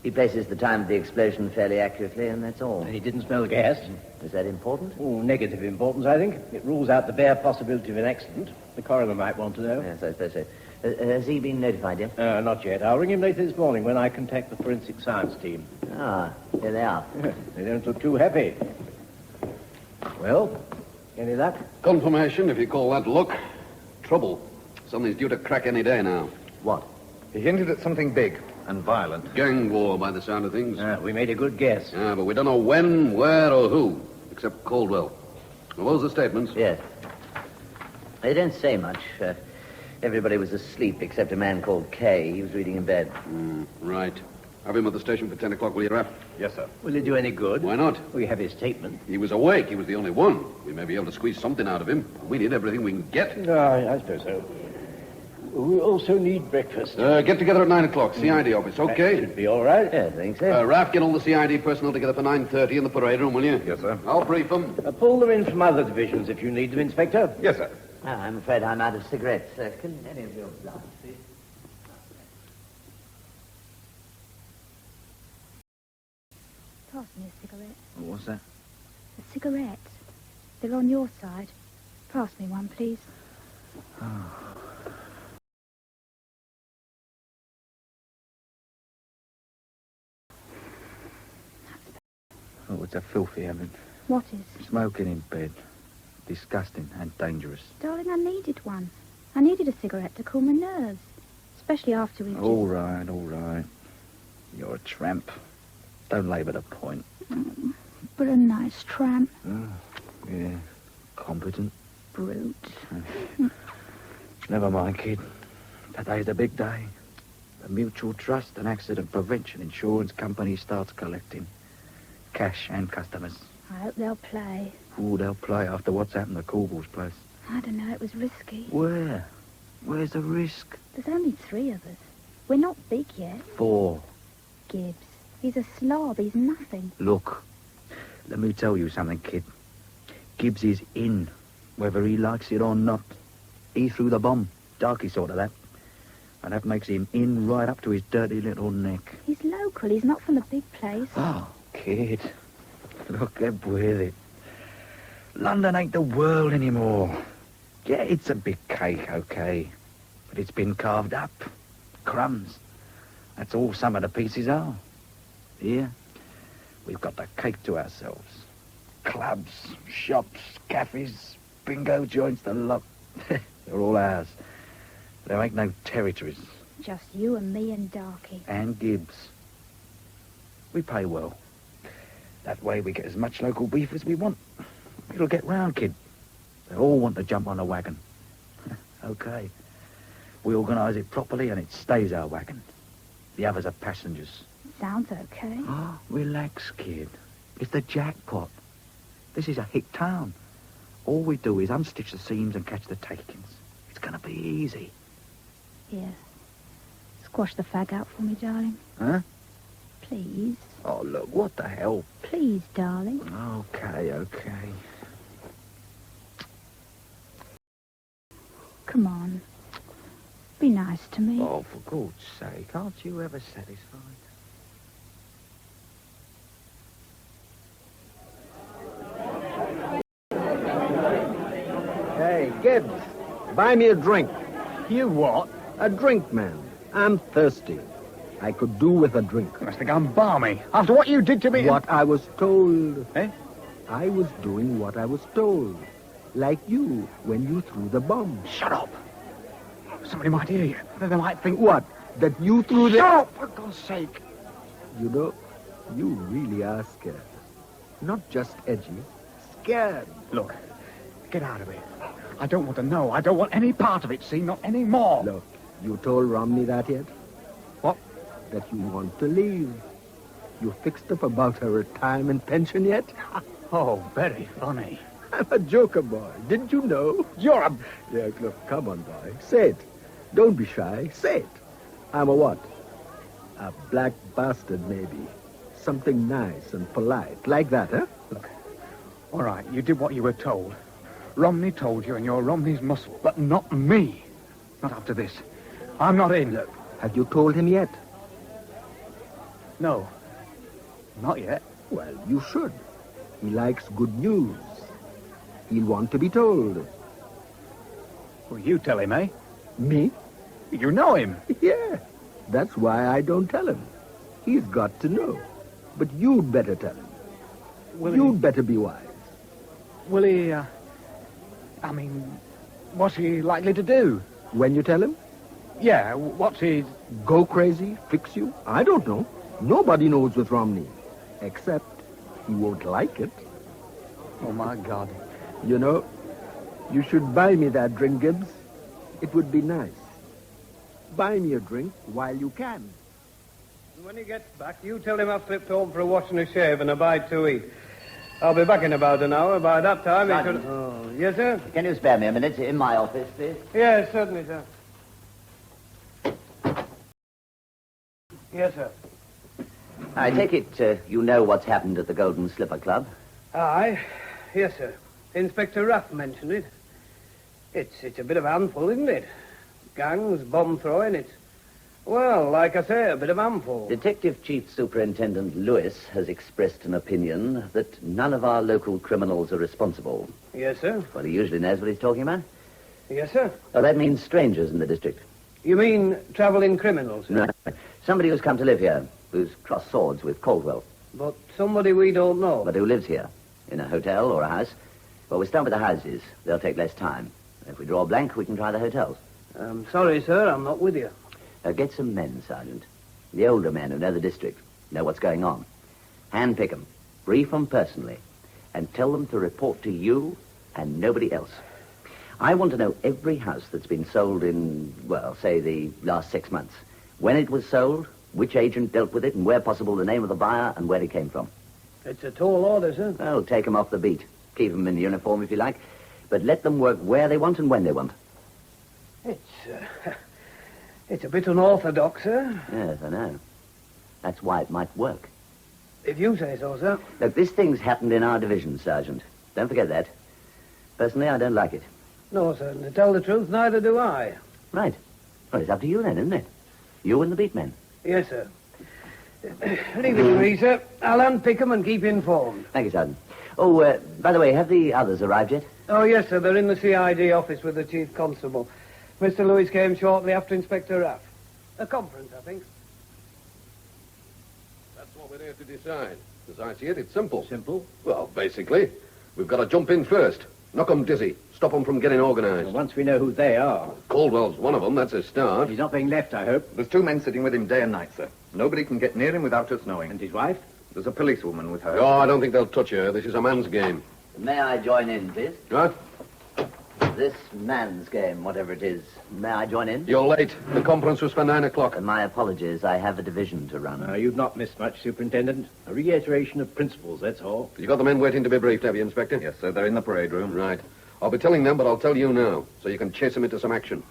S9: He places the time of the explosion fairly accurately, and that's all.
S8: And he didn't smell gas.
S9: Is that important?
S8: Oh, negative importance, I think. It rules out the bare possibility of an accident. The coroner might want to know.
S9: Yes, I suppose so. Has he been notified yet?
S8: Not yet. I'll ring him later this morning when I contact the forensic science team.
S9: Ah, here they are.
S8: They don't look too happy. Well, any luck?
S6: Confirmation, if you call that luck. Trouble. Something's due to crack any day now.
S9: What?
S1: He hinted at something big and violent.
S6: Gang war, by the sound of things.
S8: We made a good guess.
S6: Yeah, but we don't know when, where, or who, except Caldwell. Well, those are the statements.
S9: Yes. They don't say much. Everybody was asleep except a man called Kaye. He was reading in bed.
S6: Right. Have him at the station for 10 o'clock, will you, Raff?
S1: Yes, sir.
S8: Will it do any good?
S6: Why not?
S8: We have his statement.
S6: He was awake. He was the only one. We may be able to squeeze something out of him. We need everything we can get.
S8: I suppose so. We also need breakfast.
S6: Get together at 9 o'clock. CID office, okay?
S8: That should be all right.
S9: Yeah, I think so.
S6: Raff, get all the CID personnel together for 9:30 in the parade room, will you?
S1: Yes, sir.
S6: I'll brief them.
S8: Pull them in from other divisions if you need them, Inspector.
S1: Yes, sir.
S9: I'm afraid I'm out of cigarettes. Can any of you oblige, please?
S12: Pass me a cigarette.
S11: What's that?
S12: A cigarette. They're on your side. Pass me one, please.
S11: Oh, it's a filthy habit.
S12: What is?
S11: Smoking in bed. Disgusting and dangerous.
S12: Darling, I needed one. I needed a cigarette to cool my nerves. Especially after we...
S11: All right. You're a tramp. Don't labour the point.
S12: But a nice tramp.
S11: Yeah. Competent.
S12: Brute.
S11: Never mind, kid. Today's the big day. The Mutual Trust and Accident Prevention Insurance Company starts collecting cash and customers.
S12: I hope they'll play.
S11: Ooh, they'll play after what's happened to Caldwell's place.
S12: I don't know, it was risky.
S11: Where? Where's the risk?
S12: There's only 3 of us. We're not big yet.
S11: 4.
S12: Gibbs. He's a slob. He's nothing.
S11: Look, let me tell you something, kid. Gibbs is in, whether he likes it or not. He threw the bomb. Darkie sort of that. And that makes him in right up to his dirty little neck.
S12: He's local. He's not from the big place.
S11: Oh, kid. Look, get with it. London ain't the world anymore. Yeah, it's a big cake, okay. But it's been carved up. Crumbs. That's all some of the pieces are. Here, we've got the cake to ourselves. Clubs, shops, cafes, bingo joints, the lot. They're all ours. There ain't no territories.
S12: Just you and me and Darkie.
S11: And Gibbs. We pay well. That way we get as much local beef as we want. It'll get round, kid. They all want to jump on a wagon. Okay. We organise it properly and it stays our wagon. The others are passengers.
S12: Sounds okay.
S11: Oh, relax, kid. It's the jackpot. This is a hick town. All we do is unstitch the seams and catch the takings. It's going to be easy.
S12: Here. Squash the fag out for me, darling.
S11: Huh?
S12: Please.
S11: Oh, look, what the hell?
S12: Please, darling.
S11: Okay.
S12: Come on. Be nice to me.
S11: Oh, for God's sake, aren't you ever satisfied?
S13: Hey, Gibbs, buy me a drink. You what? A drink, man. I'm thirsty. I could do with a drink.
S5: You must think I'm balmy. After what you did to me...
S13: What I was told.
S5: Eh?
S13: I was doing what I was told. Like you, when you threw the bomb.
S5: Shut up. Somebody might hear you. They might think...
S13: What? That you threw the...
S5: Shut up, for God's sake.
S13: You know, you really are scared. Not just edgy. Scared.
S5: Look, get out of here. I don't want to know. I don't want any part of it, see? Not any more.
S13: Look, you told Romney that yet?
S5: What?
S13: That you want to leave. You fixed up about her retirement pension yet?
S5: Oh, very funny.
S13: I'm a joker, boy. Didn't you know?
S5: You're a...
S13: Yeah, look, come on, boy. Say it. Don't be shy. Say it. I'm a what? A black bastard, maybe. Something nice and polite. Like that, huh?
S5: Look, all right, you did what you were told. Romney told you, and you're Romney's muscle, but not me. Not after this. I'm not in.
S13: Look, have you told him yet?
S5: No. Not yet.
S13: Well, you should. He likes good news. He'll want to be told.
S5: Well, you tell him, eh?
S13: Me?
S5: You know him.
S13: Yeah. That's why I don't tell him. He's got to know. But you'd better tell him. You'd better be wise.
S5: Will he, what's he likely to do?
S13: When you tell him?
S5: Yeah, what's his...
S13: Go crazy? Fix you? I don't know. Nobody knows with Romney. Except he won't like it.
S5: Oh, my God.
S13: You know, you should buy me that drink, Gibbs. It would be nice. Buy me a drink while you can.
S14: When he gets back, you tell him I've slipped home for a wash and a shave and a bite to eat. I'll be back in about an hour. By that time, he should... Oh, yes, sir?
S9: Can you spare me a minute in my office, please?
S14: Yes, certainly, sir. Yes, sir.
S9: I take it you know what's happened at the Golden Slipper Club?
S14: Aye. Yes, sir. Inspector Raff mentioned it. It's a bit of a handful, isn't it? Gangs, bomb throwing, it's... Well, like I say, a bit of a handful.
S9: Detective Chief Superintendent Lewis has expressed an opinion that none of our local criminals are responsible.
S14: Yes, sir.
S9: Well, he usually knows what he's talking about.
S14: Yes, sir.
S9: Oh, that means strangers in the district.
S14: You mean travelling criminals?
S9: No. Somebody who's come to live here, who's crossed swords with Caldwell.
S14: But somebody we don't know.
S9: But who lives here, in a hotel or a house. Well, we start with the houses. They'll take less time. If we draw a blank, we can try the hotels.
S14: I'm sorry, sir, I'm not with you.
S9: Get some men, Sergeant. The older men who know the district, know what's going on. Handpick them, brief them personally, and tell them to report to you and nobody else. I want to know every house that's been sold in, well, say the last 6 months. When it was sold, which agent dealt with it, and where possible the name of the buyer and where it came from.
S14: It's a tall order, sir.
S9: Well, take them off the beat. Keep them in uniform if you like, but let them work where they want and when they want.
S14: It's a bit unorthodox, sir.
S9: Yes, I know. That's why it might work.
S14: If you say so, sir.
S9: Look, this thing's happened in our division, Sergeant. Don't forget that. Personally, I don't like it.
S14: No, sir. To tell the truth, neither do I.
S9: Right. Well, it's up to you then, isn't it? You and the beat men.
S14: Yes, sir. Leave it to me, sir. I'll unpick them and keep you informed.
S9: Thank you, Sergeant. Oh, by the way, have the others arrived yet?
S14: Oh, yes, sir. They're in the CID office with the Chief Constable. Mr. Lewis came shortly after Inspector Raff. A conference, I think.
S6: That's what we're here to decide. As I see it, it's simple.
S8: Simple?
S6: Well, basically, we've got to jump in first. Knock 'em dizzy. Stop 'em from getting organised.
S8: Well, once we know who they are...
S6: Caldwell's one of them. That's a start.
S8: He's not being left, I hope.
S7: There's 2 men sitting with him day and night, sir. Nobody can get near him without us knowing.
S8: And his wife?
S7: There's a policewoman with her.
S6: Oh, I don't think they'll touch her. This is a man's game.
S9: May I join in, please?
S6: What?
S9: This man's game, whatever it is. May I join in?
S6: You're late. The conference was for 9 o'clock.
S9: And my apologies. I have a division to run.
S8: You've not missed much, Superintendent. A reiteration of principles, that's all.
S6: You got the men waiting to be briefed, have you, Inspector?
S7: Yes, sir. They're in the parade room.
S6: Right. I'll be telling them, but I'll tell you now, so you can chase them into some action.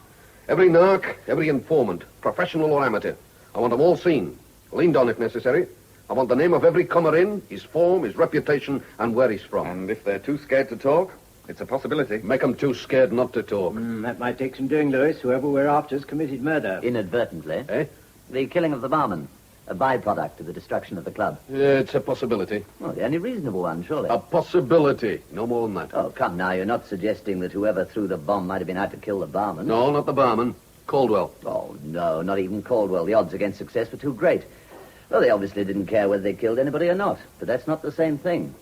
S6: Every narc, every informant, professional or amateur, I want them all seen, leaned on if necessary. I want the name of every comer in, his form, his reputation, and where he's from.
S7: And if they're too scared to talk, it's a possibility.
S6: Make them too scared not to talk.
S8: That might take some doing, Lewis. Whoever we're after's committed murder.
S9: Inadvertently.
S6: Eh?
S9: The killing of the barman. A byproduct of the destruction of the club.
S6: Yeah, it's a possibility.
S9: Well, the only reasonable one, surely.
S6: A possibility. No more than that.
S9: Oh, come now. You're not suggesting that whoever threw the bomb might have been out to kill the barman?
S6: No, not the barman. Caldwell.
S9: Oh, no, not even Caldwell. The odds against success were too great. Well, they obviously didn't care whether they killed anybody or not. But that's not the same thing.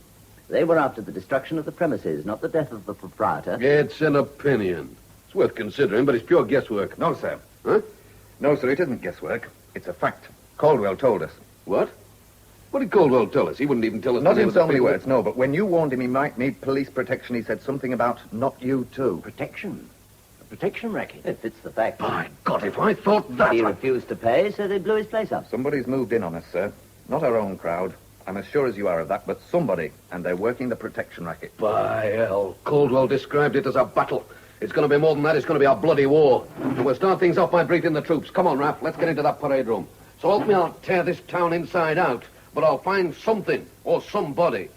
S9: They were after the destruction of the premises, not the death of the proprietor.
S6: It's an opinion. It's worth considering, but it's pure guesswork.
S7: No, sir.
S6: Huh?
S7: No, sir, it isn't guesswork. It's a fact. Caldwell told us.
S6: What? What did Caldwell tell us? He wouldn't even tell us...
S7: Not
S6: the name
S7: in
S6: of the
S7: so many
S6: people.
S7: words, no, but when you warned him he might need police protection, he said something about not you too.
S8: Protection? A protection racket?
S9: It fits the fact.
S6: By God, if I thought that...
S9: He refused to pay, so they blew his place up.
S7: Somebody's moved in on us, sir. Not our own crowd. I'm as sure as you are of that, but somebody, and they're working the protection racket.
S6: By hell, Caldwell described it as a battle. It's going to be more than that. It's going to be a bloody war. And we'll start things off by briefing the troops. Come on, Raff. Let's get into that parade room. So help me, I'll tear this town inside out. But I'll find something or somebody.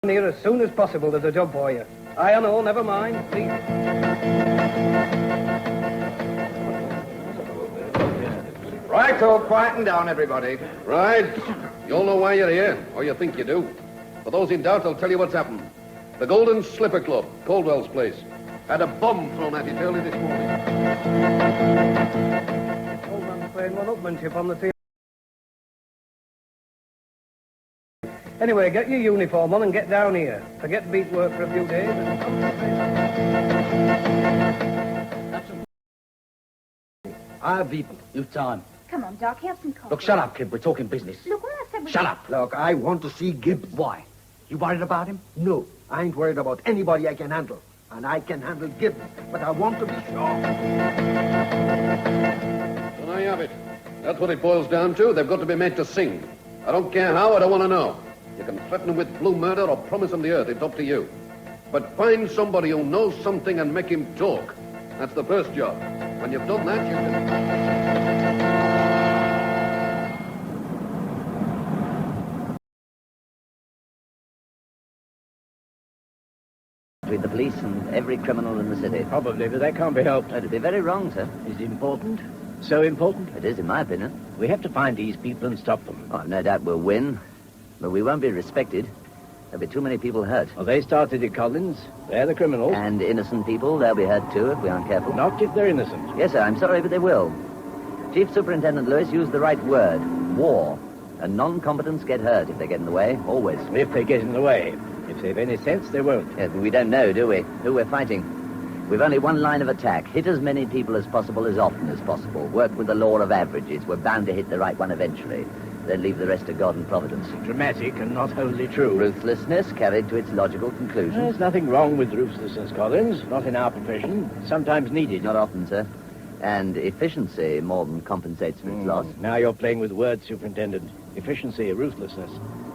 S14: Here as soon as possible. There's a job for you. I know, never mind. See?
S1: Right, so quieten down, everybody.
S6: Right. You all know why you're here, or you think you do. For those in doubt, I'll tell you what's happened. The Golden Slipper Club, Caldwell's place, had a bomb thrown at it early this morning.
S14: Old man's playing one-upmanship on the field. Anyway, get your uniform on and get down here. Forget beat work for a few days and
S5: I've eaten. You've time.
S12: Come on, Darkie, have some coffee.
S5: Look, shut up, kid. We're talking business.
S12: Look, what I said was...
S5: Shut up.
S13: Look, I want to see Gibbs.
S5: Why? You worried about him?
S13: No, I ain't worried about anybody I can handle. And I can handle Gibbs, but I want to be sure.
S6: So now you have it. That's what it boils down to. They've got to be made to sing. I don't care how, I don't want to know. You can threaten them with blue murder or promise them the earth. It's up to you. But find somebody who knows something and make him talk. That's the first job. When you've done that, you can...
S9: Between the police and every criminal in the city.
S8: Probably, but that can't be helped.
S9: It'd be very wrong, sir.
S8: Is it important? So important?
S9: It is, in my opinion.
S8: We have to find these people and stop them.
S9: Oh, no doubt we'll win, but we won't be respected. There'll be too many people hurt.
S8: Well, they started it, Collins. They're the criminals.
S9: And innocent people, they'll be hurt too if we aren't careful.
S8: Not if they're innocent.
S9: Yes, sir, I'm sorry, but they will. Chief Superintendent Lewis used the right word, war. And non-combatants get hurt if they get in the way, always.
S8: If they get in the way. If they've any sense, they won't.
S9: Yes, but we don't know, do we, who we're fighting. We've only one line of attack. Hit as many people as possible as often as possible. Work with the law of averages. We're bound to hit the right one eventually. Then leave the rest to God and Providence.
S8: Dramatic and not wholly true.
S9: Ruthlessness carried to its logical conclusion.
S8: There's nothing wrong with ruthlessness, Collins. Not in our profession. Sometimes needed.
S9: Not often, sir. And efficiency more than compensates for its loss.
S8: Now you're playing with words, Superintendent. Efficiency, ruthlessness.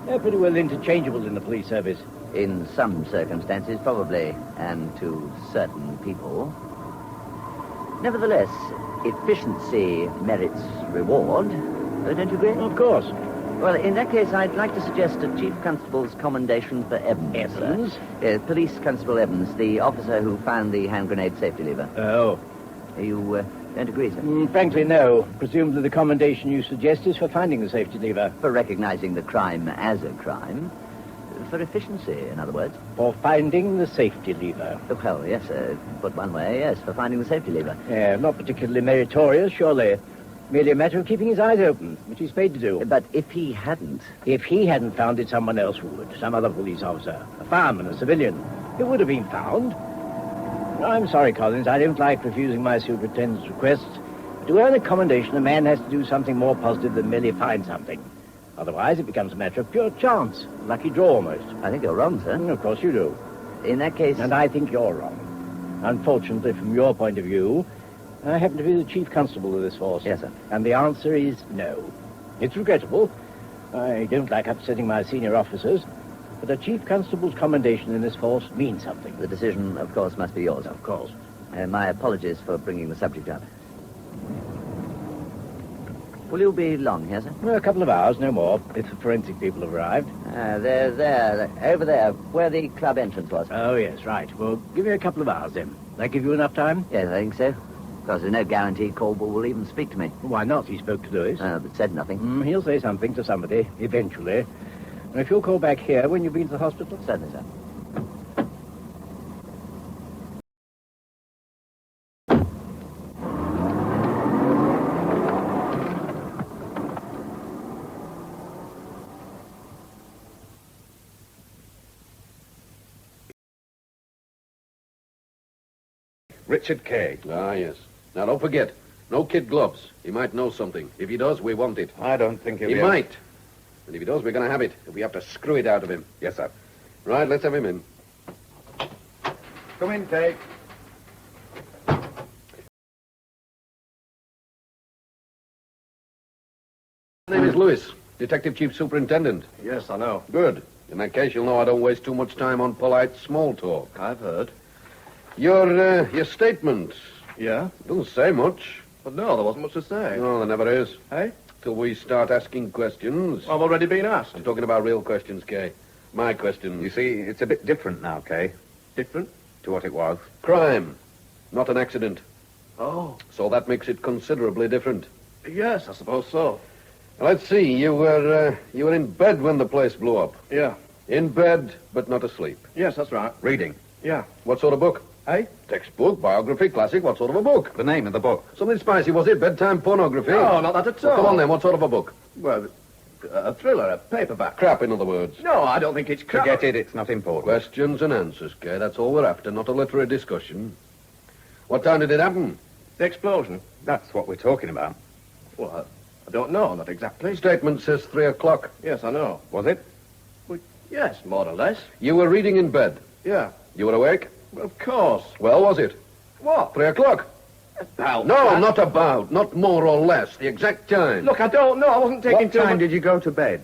S8: They're pretty well interchangeable in the police service.
S9: In some circumstances, probably, and to certain people. Nevertheless, efficiency merits reward. Don't you agree?
S8: Of course.
S9: Well, in that case, I'd like to suggest a Chief Constable's commendation for Evans.
S8: Evans?
S9: Police Constable Evans, the officer who found the hand grenade safety lever.
S8: Oh.
S9: You don't agree, sir?
S8: Frankly, no. Presumably the commendation you suggest is for finding the safety lever.
S9: For recognizing the crime as a crime. For efficiency, in other words.
S8: For finding the safety lever.
S9: Well, yes, sir. Put one way, yes, for finding the safety lever.
S8: Yeah, not particularly meritorious, surely. Merely a matter of keeping his eyes open, which he's paid to do.
S9: But if he hadn't...
S8: If he hadn't found it, someone else would. Some other police officer. A fireman, a civilian. It would have been found. I'm sorry, Collins. I don't like refusing my superintendent's requests. But to earn a commendation, a man has to do something more positive than merely find something. Otherwise, it becomes a matter of pure chance. Lucky draw, almost.
S9: I think you're wrong, sir.
S8: Of course you do.
S9: In that case...
S8: And I think you're wrong. Unfortunately, from your point of view, I happen to be the chief constable of this force.
S9: Yes, sir.
S8: And the answer is no. It's regrettable. I don't like upsetting my senior officers, but a chief constable's commendation in this force means something.
S9: The decision, of course, must be yours.
S8: Of course.
S9: My apologies for bringing the subject up. Will you be long here, sir?
S8: Well, a couple of hours, no more, if the forensic people have arrived.
S9: There, over there, where the club entrance was.
S8: Oh, yes, right. Well, give me a couple of hours, then. That give you enough time?
S9: Yes, I think so. Of course, there's no guarantee Caldwell will even speak to me.
S8: Why not? He spoke to Lewis.
S9: But said nothing.
S8: He'll say something to somebody, eventually. And if you'll call back here when you've been to the hospital?
S9: Certainly, sir.
S7: Richard Kaye.
S6: Ah, yes. Now, don't forget, no kid gloves. He might know something. If he does, we want it.
S7: I don't think he'll
S6: He
S7: be...
S6: might. And if he does, we're going to have it. If we have to screw it out of him.
S7: Yes, sir.
S6: Right, let's have him in.
S1: Come in, Kaye.
S6: My name is Lewis, Detective Chief Superintendent.
S7: Yes, I know.
S6: Good. In that case, you'll know I don't waste too much time on polite small talk.
S7: I've heard.
S6: Your statement.
S7: Yeah?
S6: Doesn't say much.
S7: But no, there wasn't much to say.
S6: No, there never is.
S7: Hey?
S6: Till we start asking questions.
S7: I've already been asked.
S6: I'm talking about real questions, Kay. My questions.
S7: You see, it's a bit different now, Kay.
S15: Different?
S7: To what it was?
S6: Crime, not an accident.
S15: Oh.
S6: So that makes it considerably different.
S15: Yes, I suppose so.
S6: Let's see, you were in bed when the place blew up.
S15: Yeah.
S6: In bed, but not asleep.
S15: Yes, that's right.
S6: Reading.
S15: Yeah.
S6: What sort of book?
S15: Hey?
S6: Textbook, biography, classic, what sort of a book?
S7: The name of the book.
S6: Something spicy, was it? Bedtime pornography?
S15: No, not that at all.
S6: Well, come on then, what sort of a book?
S15: Well, a thriller, a paperback.
S6: Crap, in other words.
S15: No, I don't think it's crap.
S7: Forget it, it's not important.
S6: Questions and answers, Kaye. That's all we're after, not a literary discussion. What time did it happen?
S15: The explosion?
S7: That's what we're talking about.
S15: Well, I don't know, not exactly.
S6: Statement says 3 o'clock.
S15: Yes, I know.
S7: Was it?
S15: Well, yes, more or less.
S6: You were reading in bed.
S15: Yeah.
S6: You were awake?
S15: Well, of course.
S6: Well, was it?
S15: What?
S6: 3 o'clock?
S15: About
S6: No,
S15: that.
S6: not about. Not more or less. The exact time.
S15: Look, I don't know. I wasn't taking
S7: What time did you go to bed?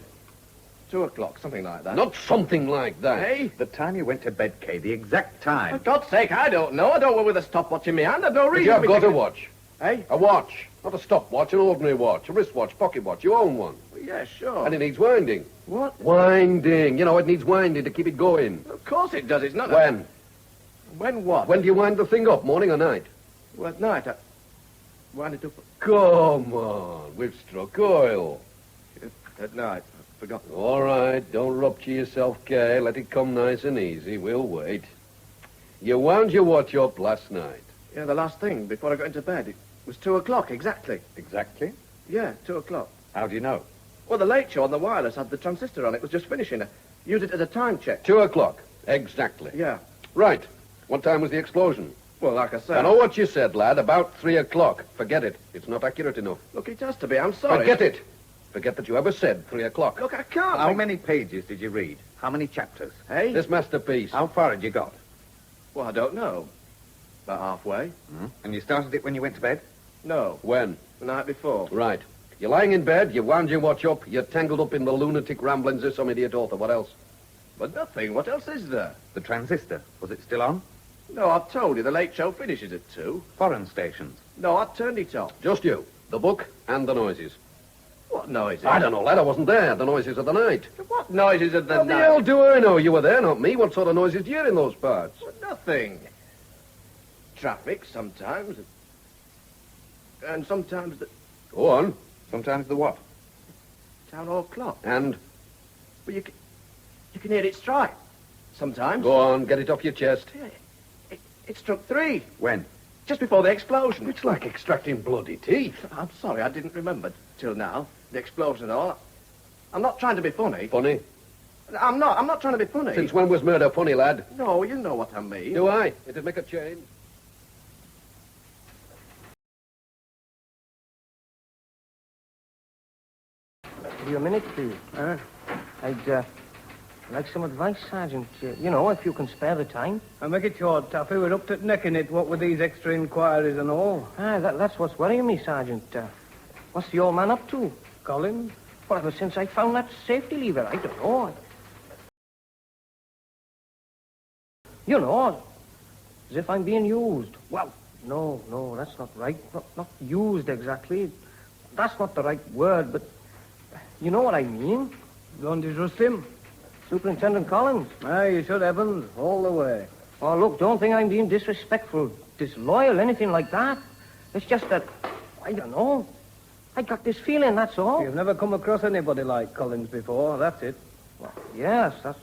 S15: 2 o'clock, something like that.
S6: Not something like that.
S15: Hey?
S7: The time you went to bed, Kaye, the exact time.
S15: For God's sake, I don't know. I don't go with a stopwatch in my hand. I've no
S6: But
S15: reason
S6: you have
S15: to
S6: got
S15: be
S6: a
S15: thinking-
S6: watch.
S15: Hey?
S6: A watch. Not a stopwatch, an ordinary watch. A wristwatch, pocket watch. You own one.
S15: Well, yeah, sure.
S6: And it needs winding.
S15: What?
S6: Winding. You know, it needs winding to keep it going.
S15: Of course it does. It's not
S6: When?
S15: When what?
S6: When do you wind the thing up, morning or night?
S15: Well, at night. I wind it up
S6: Come on. We've struck oil.
S15: at night. I forgot.
S6: All right. Don't rupture yourself, Kaye. Let it come nice and easy. We'll wait. You wound your watch up last night.
S15: Yeah, the last thing before I got into bed. It was 2 o'clock, exactly.
S7: Exactly?
S15: Yeah, 2 o'clock.
S7: How do you know?
S15: Well, the late show on the wireless had the transistor on. It was just finishing. I used it as a time check.
S6: 2 o'clock. Exactly.
S15: Yeah.
S6: Right. What time was the explosion?
S15: Well, like I said...
S6: I know what you said, lad. About 3 o'clock. Forget it. It's not accurate enough.
S15: Look, it has to be. I'm sorry.
S6: Forget it. Forget that you ever said 3 o'clock.
S15: Look, I can't.
S7: How many pages did you read? How many chapters?
S15: Hey?
S6: This masterpiece.
S7: How far had you got?
S15: Well, I don't know. About halfway.
S7: And you started it when you went to bed?
S15: No.
S6: When?
S15: The night before.
S6: Right. You're lying in bed, you wound your watch up, you're tangled up in the lunatic ramblings of some idiot author. What else?
S15: But nothing. What else is there?
S7: The transistor. Was it still on?
S15: No, I've told you. The late show finishes at 2.
S7: Foreign stations.
S15: No, I turned it off.
S6: Just you. The book and the noises.
S15: What noises?
S6: I don't know, lad. I wasn't there. The noises of the night.
S15: What noises of the
S6: What the
S15: night?
S6: hell do I know? You were there, not me. What sort of noises do you hear in those parts?
S15: Well, nothing. Traffic sometimes. And sometimes the
S6: Go on.
S7: Sometimes the what?
S15: town hall clock.
S6: And?
S15: Well, you can hear it strike. Sometimes.
S6: Go on. Get it off your chest.
S15: Yeah, it struck 3.
S7: When?
S15: Just before the explosion.
S6: It's like extracting bloody teeth.
S15: I'm sorry, I didn't remember till now. The explosion and all. I'm not trying to be funny.
S6: Funny?
S15: I'm not trying to be funny.
S6: Since when was murder funny, lad?
S15: No, you know what I mean.
S6: Do I? It'd make a change.
S2: Give you a minute, please. I'd like some advice, Sergeant. You know, if you can spare the time.
S14: I'll make it short, Taffy. We're up to the neck in it, what with these extra inquiries and all.
S2: That's what's worrying me, Sergeant. What's the old man up to?
S14: Collins?
S2: Well, ever since I found that safety lever, I don't know. You know, as if I'm being used. Well, no, that's not right. Not used exactly. That's not the right word, but you know what I mean.
S14: Don't you trust him?
S2: Superintendent Collins.
S14: You should, Evans, all the way.
S2: Oh, look, don't think I'm being disrespectful, disloyal, anything like that. It's just that, I don't know. I got this feeling, that's all.
S14: You've never come across anybody like Collins before, that's it.
S2: Well, yes, that's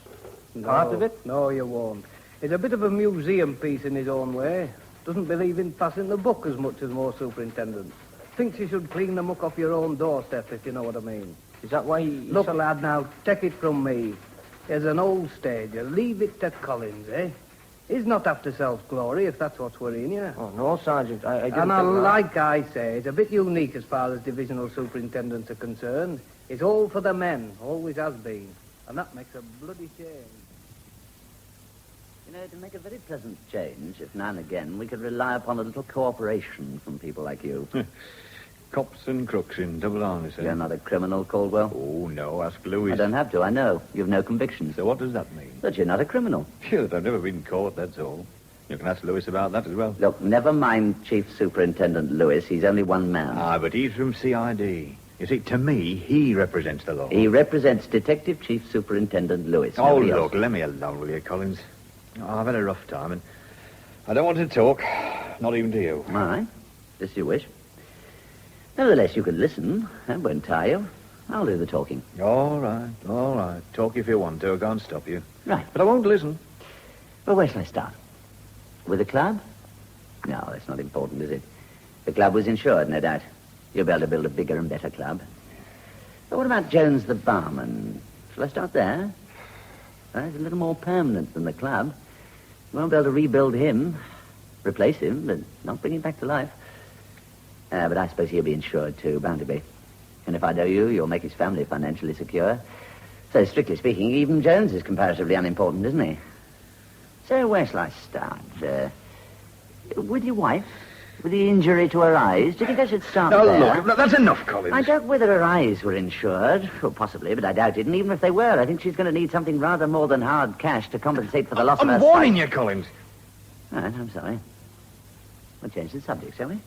S2: part of it.
S14: No, you won't. He's a bit of a museum piece in his own way. Doesn't believe in passing the buck as much as most superintendents. Thinks you should clean the muck off your own doorstep, if you know what I mean.
S2: Is that why...
S14: Look, lad, now, take it from me. As an old stager, leave it to Collins, eh? He's not after self-glory, if that's what's worrying you.
S2: Oh, no, Sergeant, I didn't
S14: And
S2: think that.
S14: like I say, it's a bit unique as far as divisional superintendents are concerned. It's all for the men, always has been. And that makes a bloody change.
S9: You know, to make a very pleasant change, if now and again we could rely upon a little cooperation from people like you.
S11: Cops and crooks in double harness, eh?
S9: You're not a criminal, Caldwell.
S11: Oh, no, ask Louis.
S9: I don't have to, I know. You've no convictions.
S11: So what does that mean?
S9: That you're not a criminal.
S11: Yeah, that I've never been caught, that's all. You can ask Louis about that as well.
S9: Look, never mind Chief Superintendent Lewis. He's only one man.
S11: Ah, but he's from CID. You see, to me, he represents the law.
S9: He represents Detective Chief Superintendent Lewis.
S11: Oh,
S9: Nobody
S11: look,
S9: else.
S11: let me alone, will you, Collins? I've had a rough time, and I don't want to talk, not even to you.
S9: All right, just you wish. Nevertheless, you can listen. That won't tire you. I'll do the talking.
S11: All right. Talk if you want to. I can't stop you.
S9: Right.
S11: But I won't listen.
S9: Well, where shall I start? With the club? No, that's not important, is it? The club was insured, no doubt. You'll be able to build a bigger and better club. But what about Jones the barman? Shall I start there? Well, he's a little more permanent than the club. You won't be able to rebuild him, replace him, but not bring him back to life. But I suppose he'll be insured too, bound to be. And if I know you, you'll make his family financially secure. So, strictly speaking, even Jones is comparatively unimportant, isn't he? So, where shall I start? With your wife? With the injury to her eyes? Do you think I should start
S11: No,
S9: there?
S11: look, that's enough, Collins.
S9: I doubt whether her eyes were insured. Well, possibly, but I doubt it. And even if they were, I think she's going to need something rather more than hard cash to compensate for the loss of her
S11: I'm warning
S9: sight.
S11: you, Collins.
S9: All right, I'm sorry. We'll change the subject, shall we?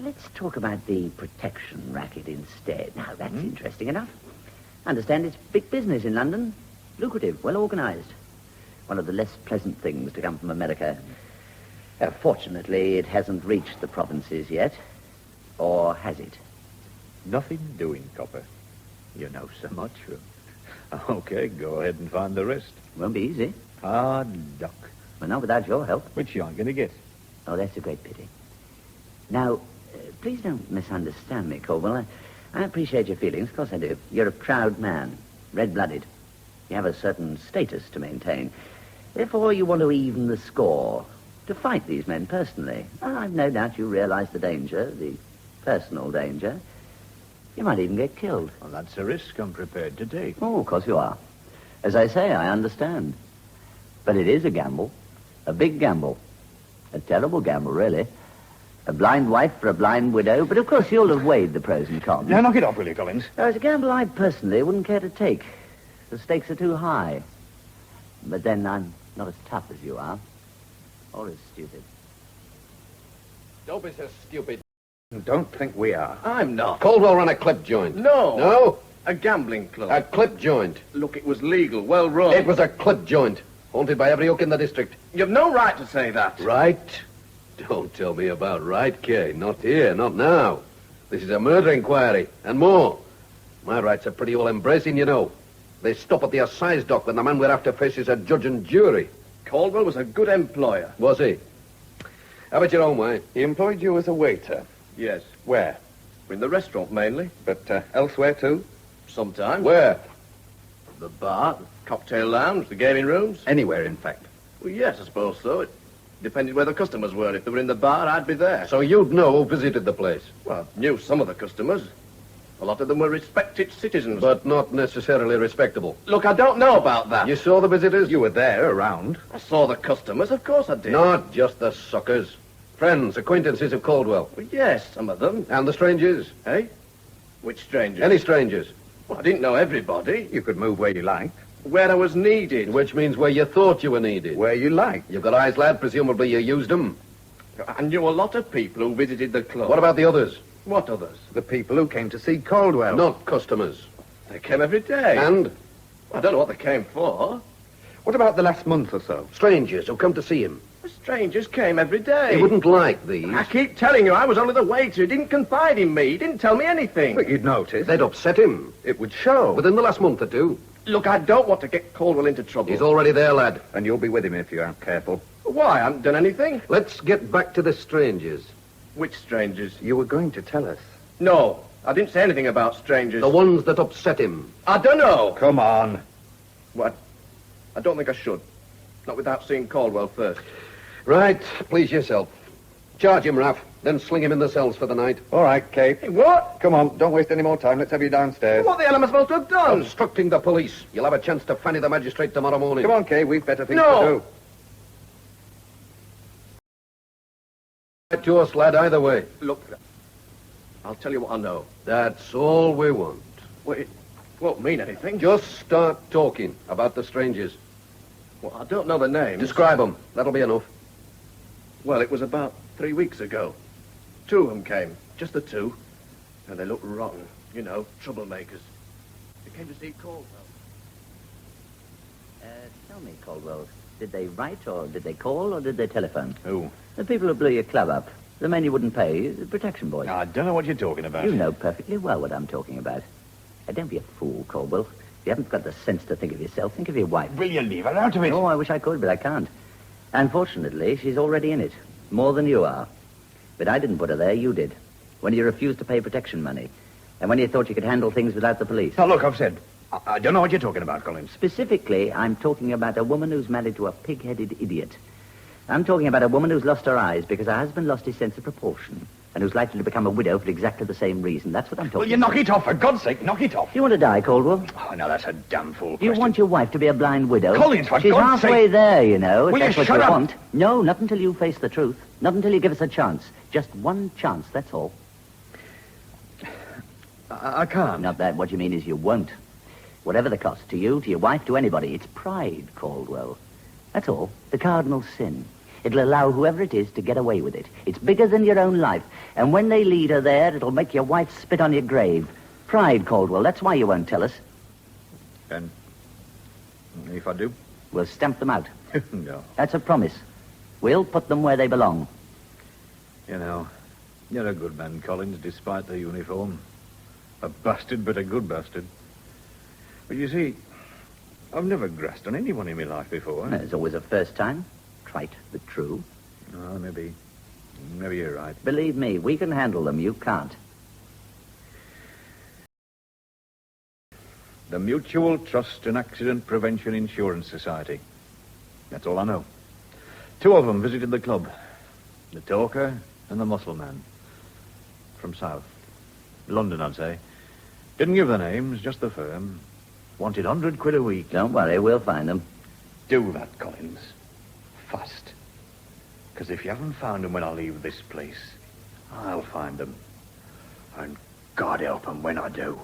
S9: Let's talk about the protection racket instead. Now, that's interesting enough. I understand it's big business in London. Lucrative, well organized. One of the less pleasant things to come from America. Fortunately, it hasn't reached the provinces yet. Or has it?
S11: Nothing doing, Copper. You know so much. Okay, go ahead and find the rest.
S9: Won't be easy.
S11: Hard luck.
S9: Well, not without your help.
S11: Which you aren't going to get.
S9: Oh, that's a great pity. Now, please don't misunderstand me, Caldwell. I appreciate your feelings, of course I do. You're a proud man, red-blooded. You have a certain status to maintain. Therefore, you want to even the score, to fight these men personally. I've no doubt you realize the danger, the personal danger. You might even get killed.
S11: Well, that's a risk I'm prepared to take.
S9: Oh, of course you are. As I say, I understand. But it is a gamble. A big gamble. A terrible gamble, really. A blind wife for a blind widow, but of course you'll have weighed the pros and cons.
S11: Now, knock it off, will you, Collins?
S9: It's a gamble I personally wouldn't care to take. The stakes are too high. But then I'm not as tough as you are. Or as stupid.
S6: Don't be so stupid.
S1: Don't think we are.
S15: I'm not.
S6: Caldwell ran a clip joint.
S15: No.
S6: No?
S15: A gambling club.
S6: A clip joint.
S15: Look, it was legal, well run.
S6: It was a clip joint. Haunted by every hook in the district.
S15: You've no right to say that.
S6: Right? Don't tell me about right, Kaye. Not here, not now. This is a murder inquiry, and more. My rights are pretty all-embracing, you know. They stop at the assize dock when the man we're after faces a judge and jury.
S15: Caldwell was a good employer.
S6: Was he? Have it your own way.
S1: He employed you as a waiter.
S15: Yes.
S1: Where?
S15: In the restaurant, mainly.
S1: But elsewhere, too?
S15: Sometimes.
S6: Where?
S15: The bar, the cocktail lounge, the gaming rooms.
S1: Anywhere, in fact.
S15: Well, yes, I suppose so. It depended where the customers were. If they were in the bar, I'd be there.
S6: So you'd know who visited the place?
S15: Well, I knew some of the customers. A lot of them were respected citizens.
S6: But not necessarily respectable.
S15: Look, I don't know about that.
S6: You saw the visitors?
S1: You were there, around.
S15: I saw the customers, of course I did.
S6: Not just the suckers. Friends, acquaintances of Caldwell.
S15: Well, yes, some of them.
S6: And the strangers?
S15: Eh? Which strangers?
S6: Any strangers?
S15: Well, I didn't know everybody.
S1: You could move where you liked.
S15: Where I was needed.
S6: Which means where you thought you were needed.
S1: Where you liked.
S6: You've got eyes, lad. Presumably you used them.
S15: I knew a lot of people who visited the club.
S6: What about the others?
S15: What others?
S1: The people who came to see Caldwell.
S6: Not customers.
S15: They came every day.
S6: And?
S15: I don't know what they came for.
S1: What about the last month or so?
S6: Strangers who come to see him.
S15: The strangers came every day.
S6: He wouldn't like these.
S15: I keep telling you, I was only the waiter. He didn't confide in me. He didn't tell me anything.
S1: But you'd notice.
S6: They'd upset him.
S1: It would show.
S6: Within the last month or two.
S15: Look, I don't want to get Caldwell into trouble.
S6: He's already there, lad.
S1: And you'll be with him if you aren't careful.
S15: Why? I haven't done anything.
S6: Let's get back to the strangers.
S15: Which strangers?
S1: You were going to tell us.
S15: No, I didn't say anything about strangers.
S6: The ones that upset him.
S15: I don't know.
S1: Come on.
S15: What? I don't think I should. Not without seeing Caldwell first.
S6: Right, please yourself. Charge him, Raff, then sling him in the cells for the night.
S1: All right, Kaye.
S15: Hey, what?
S1: Come on, don't waste any more time. Let's have you downstairs.
S15: What the hell am I supposed to have done?
S6: Obstructing the police. You'll have a chance to fanny the magistrate tomorrow morning.
S1: Come on, Kaye, we've better things
S15: No.
S1: to do.
S6: Get to us, lad, either way.
S15: Look, I'll tell you what I know.
S6: That's all we want.
S15: Well, it won't mean anything.
S6: Just start talking about the strangers.
S15: Well, I don't know the names.
S6: Describe them. That'll be enough.
S15: Well, it was about 3 weeks ago. 2 of them came. Just the 2. And they looked rotten. You know, troublemakers. They came to see Caldwell.
S9: Tell me, Caldwell, did they write or did they call or did they telephone?
S11: Who?
S9: The people who blew your club up. The men you wouldn't pay, the protection boys.
S11: I don't know what you're talking about.
S9: You know perfectly well what I'm talking about. Don't be a fool, Caldwell. If you haven't got the sense to think of yourself, think of your wife.
S11: Will you leave her out of it?
S9: Oh, I wish I could, but I can't. Unfortunately, she's already in it. More than you are. But I didn't put her there, you did. When you refused to pay protection money. And when you thought you could handle things without the police.
S11: Now, look, I've said, I don't know what you're talking about, Collins.
S9: Specifically, I'm talking about a woman who's married to a pig-headed idiot. I'm talking about a woman who's lost her eyes because her husband lost his sense of proportion. And who's likely to become a widow for exactly the same reason. That's what I'm talking about.
S11: Well, you knock it off, for God's sake, knock it off.
S9: Do you want to die, Caldwell?
S11: Oh, now that's a damn fool
S9: Do you want your wife to be a blind widow?
S11: Collins, for
S9: She's
S11: God's
S9: halfway
S11: sake.
S9: there, you know, if
S11: Will you
S9: that's what
S11: shut
S9: you
S11: up?
S9: want. No, not until you face the truth. Not until you give us a chance. Just one chance, that's all.
S11: I can't.
S9: Not that. What you mean is you won't. Whatever the cost, to you, to your wife, to anybody, it's pride, Caldwell. That's all. The cardinal sin. It'll allow whoever it is to get away with it. It's bigger than your own life. And when they lead her there, it'll make your wife spit on your grave. Pride, Caldwell. That's why you won't tell us.
S11: And if I do?
S9: We'll stamp them out.
S11: No.
S9: That's a promise. We'll put them where they belong.
S11: You know, you're a good man, Collins, despite the uniform. A bastard, but a good bastard. But you see, I've never grassed on anyone in my life before.
S9: There's always a first time. Trite, but true.
S11: Oh, maybe you're right.
S9: Believe me, we can handle them. You can't.
S11: The Mutual Trust and Accident Prevention Insurance Society. That's all I know. 2 of them visited the club. The talker and the muscle man. From South. London, I'd say. Didn't give the names, just the firm. Wanted 100 quid a week.
S9: Don't worry, we'll find them.
S11: Do that, Collins. Fast. Because if you haven't found them when I leave this place, I'll find them. And God help them when I do.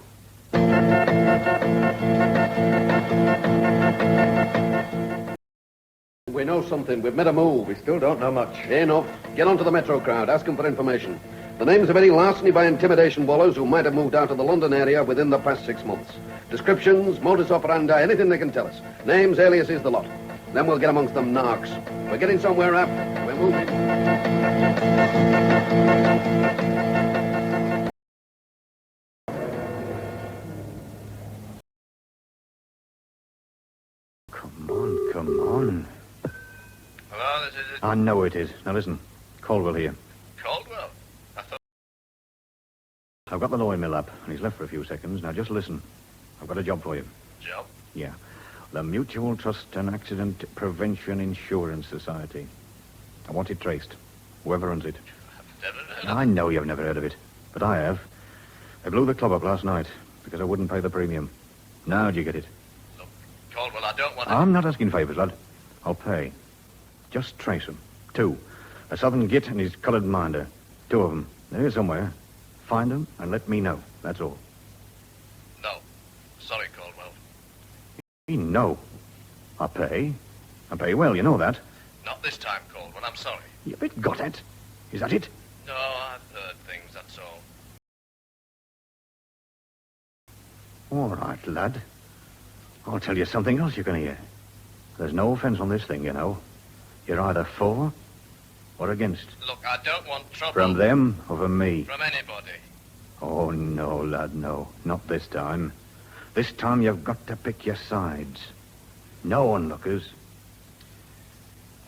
S6: We know something. We've made a move.
S15: We still don't know much.
S6: Enough. Get onto the metro crowd. Ask them for information. The names of any larceny by intimidation wallers who might have moved out of the London area within the past 6 months. Descriptions, modus operandi, anything they can tell us. Names, aliases, the lot. Then we'll get amongst them narcs. We're getting somewhere, Raff. We're moving.
S11: Come on.
S15: Hello, this is it.
S11: I know it is. Now listen. Caldwell here.
S15: Caldwell? I thought...
S11: I've got the law in my lap, and he's left for a few seconds. Now just listen. I've got a job for you.
S15: Job?
S11: Yeah. The Mutual Trust and Accident Prevention Insurance Society. I want it traced. Whoever runs it.
S15: I've never heard of
S11: I know you've never heard of it, but I have. They blew the club up last night because I wouldn't pay the premium. Now do you get it?
S15: Look, Caldwell, I don't want to...
S11: I'm not asking favours, lad. I'll pay. Just trace them. 2. A southern git and his coloured minder. 2 of them. They're here somewhere. Find them and let me know. That's all.
S15: No. Sorry, Caldwell.
S11: No. I pay. I pay well, you know that.
S15: Not this time, Caldwell. I'm sorry.
S11: You bit got it. Is that it?
S15: No, I've heard things, that's all.
S11: All right, lad. I'll tell you something else you can hear. There's no offence on this thing, you know. You're either for or against.
S15: Look, I don't want trouble...
S11: From them or from me?
S15: From anybody.
S11: Oh, no, lad, no. Not this time. This time you've got to pick your sides. No onlookers.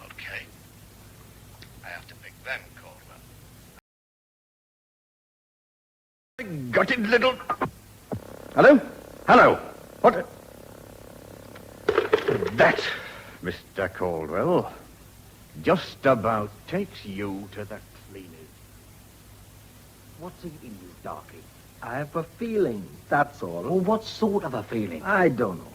S15: Okay. I have to pick them, Caldwell.
S11: Got it, little... Hello? Hello. What? That, Mr. Caldwell, just about takes you to the cleaners.
S13: What's it in you, Darkie? I have a feeling, that's all.
S5: Well, what sort of a feeling?
S13: I don't know.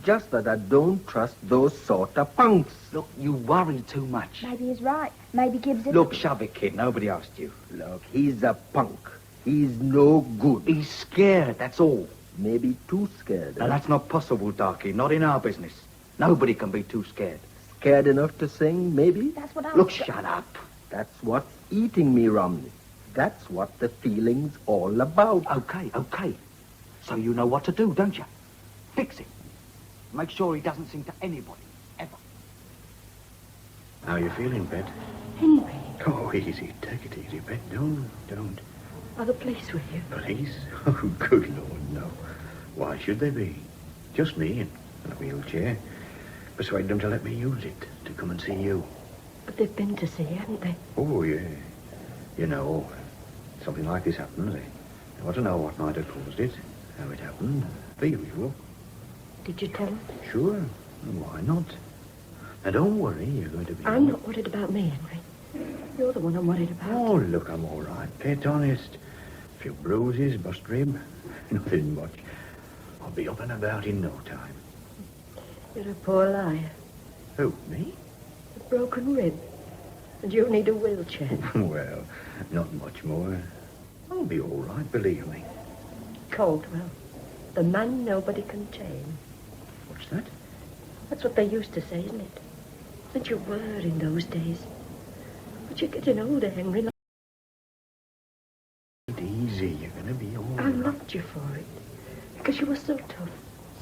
S13: Just that I don't trust those sort of punks.
S5: Look, you worry too much.
S12: Maybe he's right. Maybe Gibbs isn't.
S5: Look, shove it, kid. Nobody asked you.
S13: Look, he's a punk. He's no good.
S5: He's scared, that's all.
S13: Maybe too scared.
S5: Now, that's not possible, Darkie. Not in our business. Nobody can be too scared.
S13: Scared enough to sing, maybe?
S12: That's what I'm...
S5: Look, shut up.
S13: That's what's eating me, Romney. That's what the feeling's all about.
S5: Okay. So you know what to do, don't you? Fix it. Make sure he doesn't sing to anybody, ever.
S11: How you feeling, Pet?
S10: Henry,
S11: Oh, easy. Take it easy, Pet. Don't.
S10: are the police with you?
S11: Police? Oh, good Lord, no. Why should they be? Just me and a wheelchair. Persuade them to let me use it, to come and see you.
S10: But they've been to see you, haven't they?
S11: Oh, yeah. You know, something like this happens. They want to know what might have caused it, how it happened, the usual.
S10: Did you tell them?
S11: Sure. Why not? Now, don't worry. You're going to be...
S10: I'm not worried about me, Henry. You're the one I'm worried about.
S11: Oh, look, I'm all right, Pet, honest. A few bruises, bust rib. Nothing much. I'll be up and about in no time.
S10: You're a poor liar.
S11: Who, me?
S10: A broken rib. And you need a wheelchair.
S11: Well, not much more. I'll be all right, believe me.
S10: Caldwell. The man nobody can tame.
S11: What's that?
S10: That's what they used to say, isn't it? And you were in those days. But you're getting older, Henry.
S11: Easy, you're going to be all
S10: I
S11: right.
S10: loved you for it. Because you were so tough,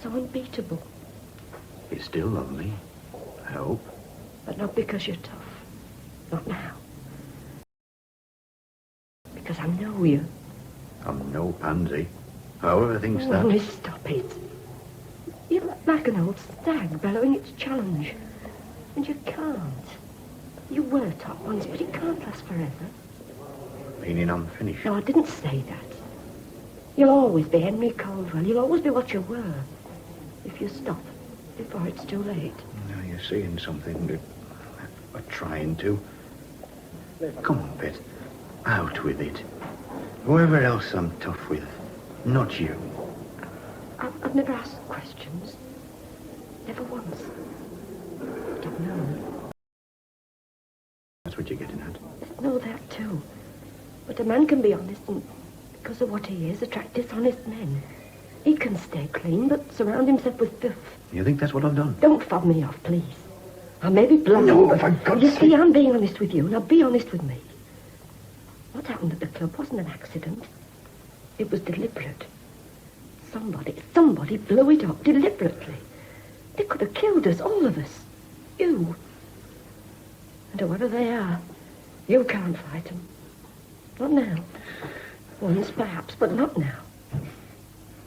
S10: so unbeatable.
S11: You still love me, I hope.
S10: But not because you're tough. Not now. Because I know you.
S11: I'm no pansy. However things
S10: Oh,
S11: stand.
S10: only stop it. You're like an old stag bellowing its challenge. And you can't. You were tough once, but it can't last forever.
S11: Meaning I'm finished.
S10: No, I didn't say that. You'll always be Henry Caldwell. You'll always be what you were. If you stop before it's too late.
S11: Now you're saying something that... Or trying to. Come on, Pet. Out with it. Whoever else I'm tough with. Not you.
S10: I've never asked questions. Never once. I don't know.
S11: That's what you're getting at.
S10: No, that too. But a man can be honest and, because of what he is, attract dishonest men. He can stay clean, but surround himself with filth.
S11: You think that's what I've done?
S10: Don't fob me off, please. I may be blind,
S11: No,
S10: but
S11: for God's
S10: you
S11: sake.
S10: see, I'm being honest with you, now be honest with me. What happened at the club wasn't an accident. It was deliberate. Somebody blew it up deliberately. They could have killed us, all of us. You. And whoever they are, you can't fight them. Not now. Once, perhaps, but not now.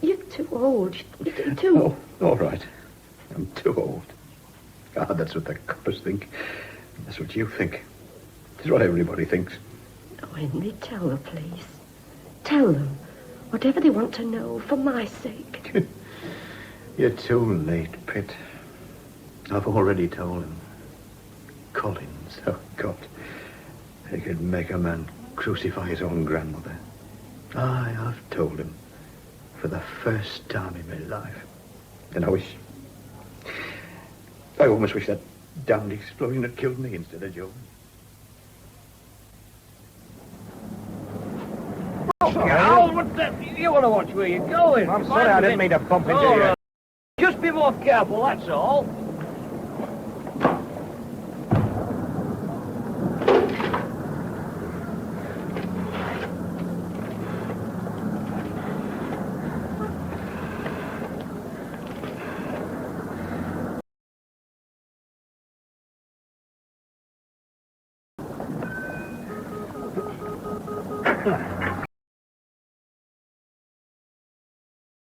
S10: You're too old. You're too...
S11: Oh, all right. I'm too old. Ah, that's what the coppers think. That's what you think. It's what everybody thinks.
S10: Oh, Henry, tell her, please. Tell them. Whatever they want to know, for my sake.
S11: You're too late, Pet. I've already told him. Collins, oh, God. He could make a man crucify his own grandmother. Aye, I've told him. For the first time in my life. And I almost wish that damned explosion had killed me instead of Joe.
S2: Al, what the... You want to watch where you're going.
S14: I'm sorry, I didn't mean to bump into you.
S2: Just be more careful, that's all.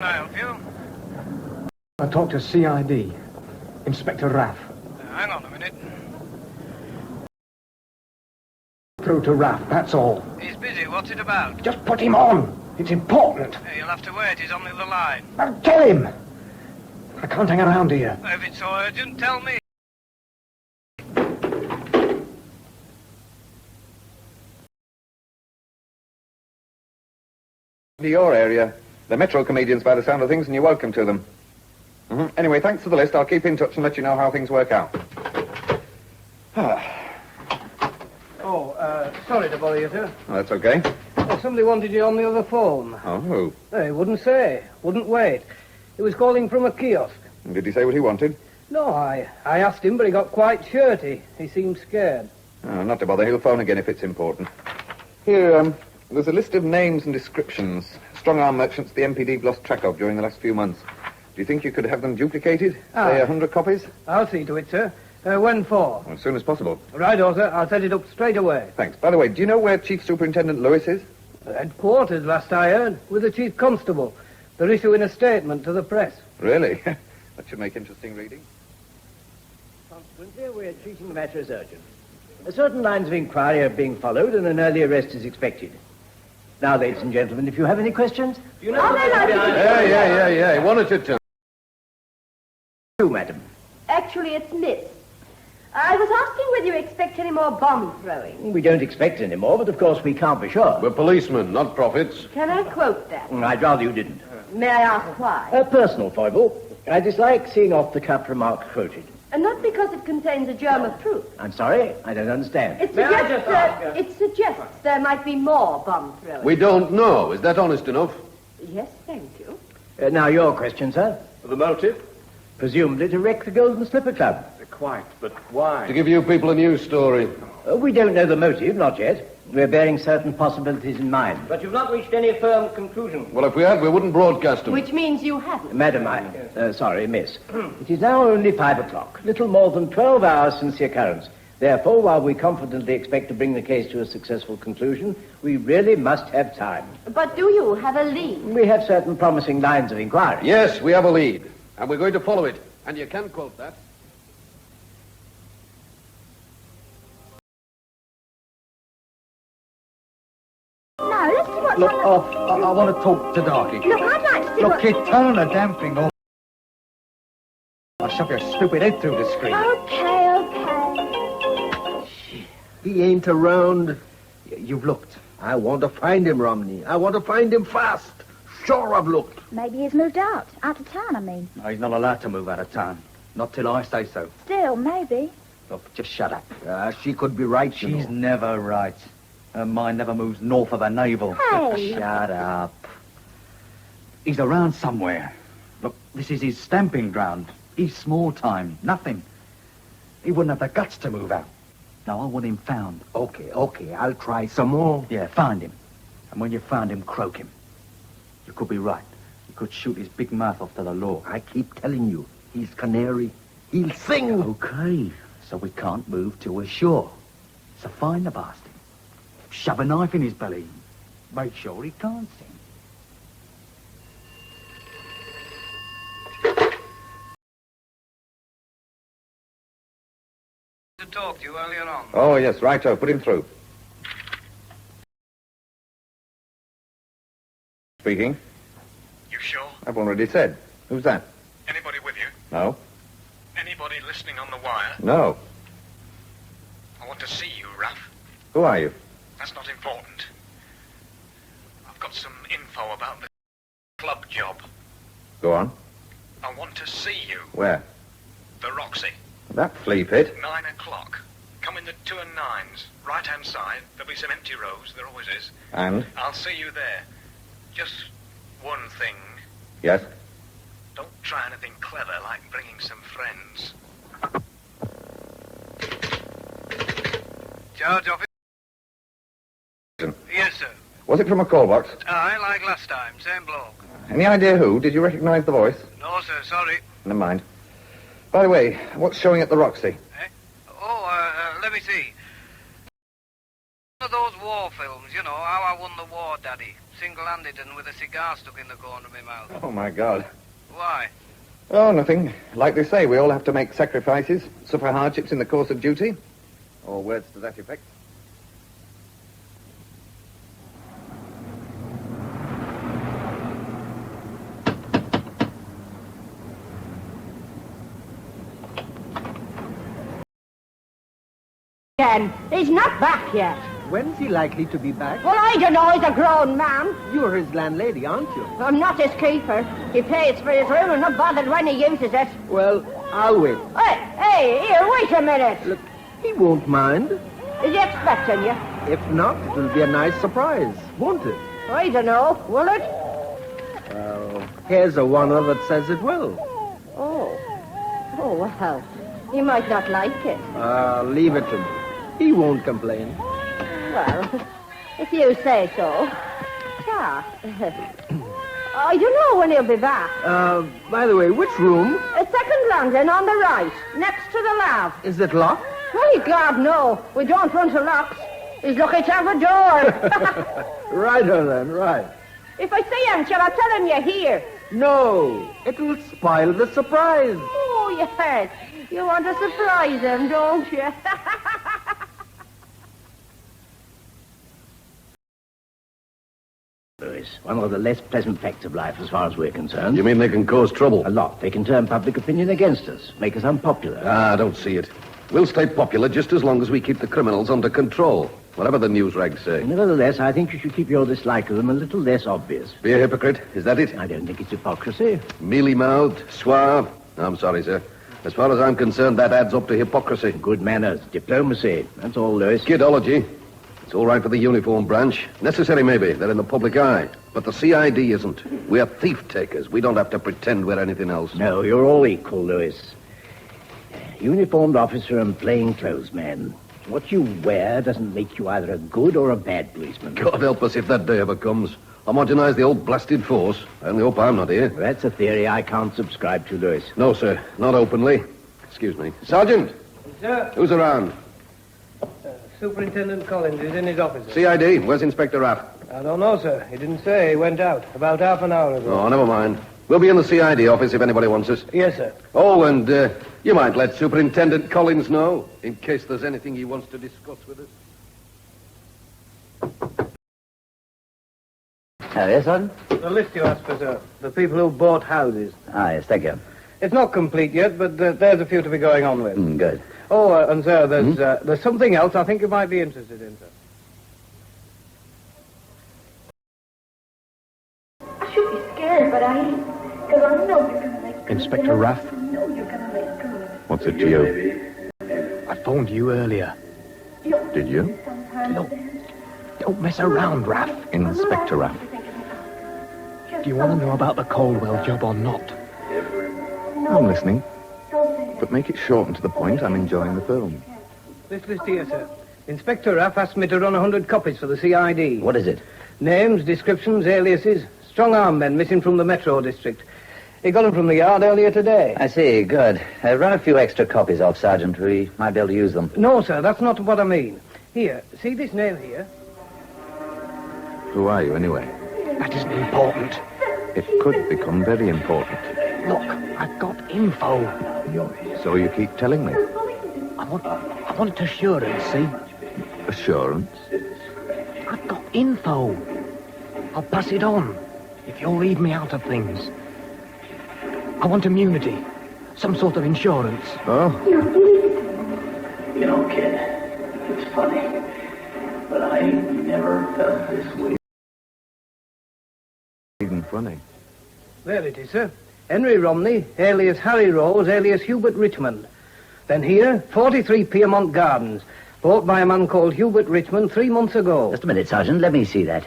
S14: Can I help you?
S16: I talked to CID, Inspector Raff.
S14: Hang on a minute.
S16: Through to Raff, that's all.
S14: He's busy. What's it about?
S16: Just put him on. It's important.
S14: You'll have to wait. He's on the other line.
S16: Now tell him. I can't hang around here.
S14: If it's so urgent, tell me.
S1: To your area. They're Metro comedians by the sound of things, and you're welcome to them. Anyway, thanks for the list. I'll keep in touch and let you know how things work out.
S14: Sorry to bother you, sir.
S1: That's okay.
S14: Somebody wanted you on the other phone.
S1: Oh, who?
S14: He wouldn't say. Wouldn't wait. He was calling from a kiosk.
S1: Did he say what he wanted?
S14: No, I asked him, but he got quite shirty. He seemed scared.
S1: Oh, not to bother. He'll phone again if it's important. Here, there's a list of names and descriptions. Strong-arm merchants the MPD have lost track of during the last few months. Do you think you could have them duplicated?
S14: Ah.
S1: Say 100 copies?
S14: I'll see to it, sir. When for?
S1: As soon as possible.
S14: Right, sir. I'll set it up straight away.
S1: Thanks. By the way, do you know where Chief Superintendent Lewis is?
S14: Headquarters, last I heard, with the Chief Constable. They're issuing a statement to the press.
S1: Really? That should make interesting reading.
S8: Consequently, we're treating the matter as urgent. Certain lines of inquiry are being followed, and an early arrest is expected. Now, ladies and gentlemen, if you have any questions...
S10: You know behind...
S6: Yeah. One at a time.
S8: You, madam.
S10: Actually, it's Miss. I was asking whether you expect any more bomb throwing.
S8: We don't expect any more, but of course we can't be sure.
S6: We're policemen, not prophets.
S10: Can I quote that?
S8: I'd rather you didn't.
S10: May I ask why?
S8: A personal foible. I dislike seeing off-the-cuff remarks quoted.
S10: And not because it contains a germ of truth.
S8: I'm sorry, I don't understand.
S10: It suggests there might be more bomb throwing.
S6: We don't know. Is that honest enough?
S10: Yes, thank you.
S8: Now, your question, sir.
S15: The motive?
S8: Presumably to wreck the Golden Slipper Club.
S15: Quite, but why?
S6: To give you people a news story.
S8: We don't know the motive, not yet. We're bearing certain possibilities in mind.
S2: But you've not reached any firm conclusion.
S6: Well, if we had, we wouldn't broadcast them.
S10: Which means you haven't.
S8: Madam, sorry, miss. It is now only 5 o'clock, little more than 12 hours since the occurrence. Therefore, while we confidently expect to bring the case to a successful conclusion, we really must have time.
S10: But do you have a lead?
S8: We have certain promising lines of inquiry.
S6: Yes, we have a lead. And we're going to follow it. And you can quote that.
S12: No, let's see what's
S5: Look,
S12: on
S5: I want to talk to Darkie.
S12: Look, I'd like to see
S5: Look,
S12: what...
S5: kid, turn the damn thing off. I'll shove your stupid head through the screen.
S12: Okay.
S13: He ain't around. You've looked. I want to find him, Romney. I want to find him fast. Sure, I've looked.
S12: Maybe he's moved out of town, I mean.
S5: No, he's not allowed to move out of town. Not till I say so.
S12: Still, maybe.
S5: Look, just shut up.
S13: She could be right, you
S5: She's
S13: know.
S5: never right. Her mind never moves north of her navel.
S12: Hey.
S5: Shut up. He's around somewhere. Look, this is his stamping ground. He's small time. Nothing. He wouldn't have the guts to move out. No, I want him found.
S13: Okay, I'll try some more.
S5: Yeah, find him. And when you find him, croak him. You could be right. You could shoot his big mouth off to the law.
S13: I keep telling you, he's canary. He'll sing.
S5: Okay, so we can't move till we're sure. So find the bastard. Shove a knife in his belly. Make sure he can't sing.
S14: To talk to you earlier on.
S1: Oh, yes, righto. Put him through. Speaking.
S17: You sure?
S1: I've already said. Who's that?
S17: Anybody with you?
S1: No.
S17: Anybody listening on the wire?
S1: No.
S17: I want to see you, Raff.
S1: Who are you?
S17: That's not important. I've got some info about the club job.
S1: Go on.
S17: I want to see you.
S1: Where?
S17: The Roxy.
S1: That flea pit.
S17: 9 o'clock. Come in the 2 and 9s. Right-hand side. There'll be some empty rows. There always is.
S1: And?
S17: I'll see you there. Just one thing.
S1: Yes?
S17: Don't try anything clever like bringing some friends. Charge office? Yes, sir.
S1: Was it from a call box?
S17: Aye, like last time. Same bloke.
S1: Any idea who? Did you recognize the voice?
S17: No, sir. Sorry.
S1: Never mind. By the way, what's showing at the Roxy?
S17: Let me see. One of those war films, you know, how I won the war, Daddy. Single-handed and with a cigar stuck in the corner of my mouth.
S1: Oh, my God.
S17: Why?
S1: Oh, nothing. Like they say, we all have to make sacrifices, suffer hardships in the course of duty. Or words to that effect.
S10: Again. He's not back yet.
S13: When's he likely to be back?
S10: Well, I don't know. He's a grown man.
S13: You're his landlady, aren't you?
S10: I'm not his keeper. He pays for his room and not bothered when he uses it.
S13: Well, I'll wait.
S10: Hey, here, wait a minute.
S13: Look, he won't mind.
S10: Is he expecting you?
S13: If not, it'll be a nice surprise, won't it?
S10: I don't know. Will it?
S13: Well, here's a oneer that says it will.
S10: Oh, well, he might not like it.
S13: Leave it to me. He won't complain.
S10: Well, if you say so. Yeah. I don't know when he'll be back.
S13: By the way, which room?
S10: Second landing on the right, next to the lab.
S13: Is it locked?
S10: Hey, God, no. We don't run to locks. He's lucky to have a door.
S13: Righto then, right.
S10: If I see him, shall I tell him you're here?
S13: No, it will spoil the surprise.
S10: Oh, yes. You want to surprise him, don't you?
S8: Lewis, one of the less pleasant facts of life as far as we're concerned.
S6: You mean they can cause trouble?
S8: A lot. They can turn public opinion against us, make us unpopular.
S6: Ah, I don't see it. We'll stay popular just as long as we keep the criminals under control, whatever the news rags say.
S8: Nevertheless, I think you should keep your dislike of them a little less obvious.
S6: Be a hypocrite, is that it?
S8: I don't think it's hypocrisy.
S6: Mealy-mouthed, suave. I'm sorry, sir. As far as I'm concerned, that adds up to hypocrisy.
S8: Good manners, diplomacy. That's all, Lewis.
S6: Kidology. It's all right for the uniform branch. Necessary, maybe. They're in the public eye. But the CID isn't. We're thief-takers. We don't have to pretend we're anything else.
S8: No, you're all equal, Lewis. Uniformed officer and plainclothes man. What you wear doesn't make you either a good or a bad policeman.
S6: God help us if that day ever comes. Homogenize the old blasted force. I only hope I'm not here.
S8: That's a theory I can't subscribe to, Lewis.
S6: No, sir. Not openly. Excuse me. Sergeant!
S14: Sir?
S6: Who's around?
S14: Superintendent Collins is in his office.
S6: CID. Where's Inspector Raff?
S14: I don't know, sir. He didn't say. He went out about half an hour ago.
S6: Oh, never mind. We'll be in the CID office if anybody wants us.
S14: Yes, sir.
S6: Oh, and you might let Superintendent Collins know, in case there's anything he wants to discuss with us.
S4: Oh, yes, Sergeant?
S14: The list you asked for, sir. The people who bought houses.
S4: Ah, yes, thank you.
S14: It's not complete yet, but there's a few to be going on with.
S4: Good.
S14: Oh, and sir, there's something else I think you might be interested in, sir.
S10: I should be scared, but I ain't. Because I know you're going to make...
S16: Inspector Raff?
S10: I know you're going to make good.
S16: What's it to you? I phoned you earlier.
S7: Did you?
S16: Look, don't mess around, Raff.
S7: Inspector Raff.
S16: Do you want to know about the Caldwell job or not?
S7: I'm listening. But make it short and to the point. I'm enjoying the film.
S14: This list here, sir. Inspector Raff asked me to run 100 copies for the CID.
S4: What is it?
S14: Names, descriptions, aliases, strong-arm men missing from the Metro district. He got them from the yard earlier today.
S4: I see, good. Run a few extra copies off, Sergeant. We might be able to use them.
S14: No, sir, that's not what I mean. Here, see this name here?
S7: Who are you, anyway?
S16: That isn't important.
S7: It could become very important.
S16: Look, I've got info.
S7: So you keep telling me.
S16: I want assurance, see?
S7: Assurance?
S16: I've got info. I'll pass it on if you'll leave me out of things. I want immunity. Some sort of insurance.
S7: Oh?
S18: You know, kid, it's funny, but I ain't never felt this way.
S7: Even funny.
S14: There it is, sir. Henry Romney, alias Harry Rose, alias Hubert Richmond. Then here, 43 Piermont Gardens, bought by a man called Hubert Richmond 3 months ago.
S4: Just a minute, Sergeant. Let me see that.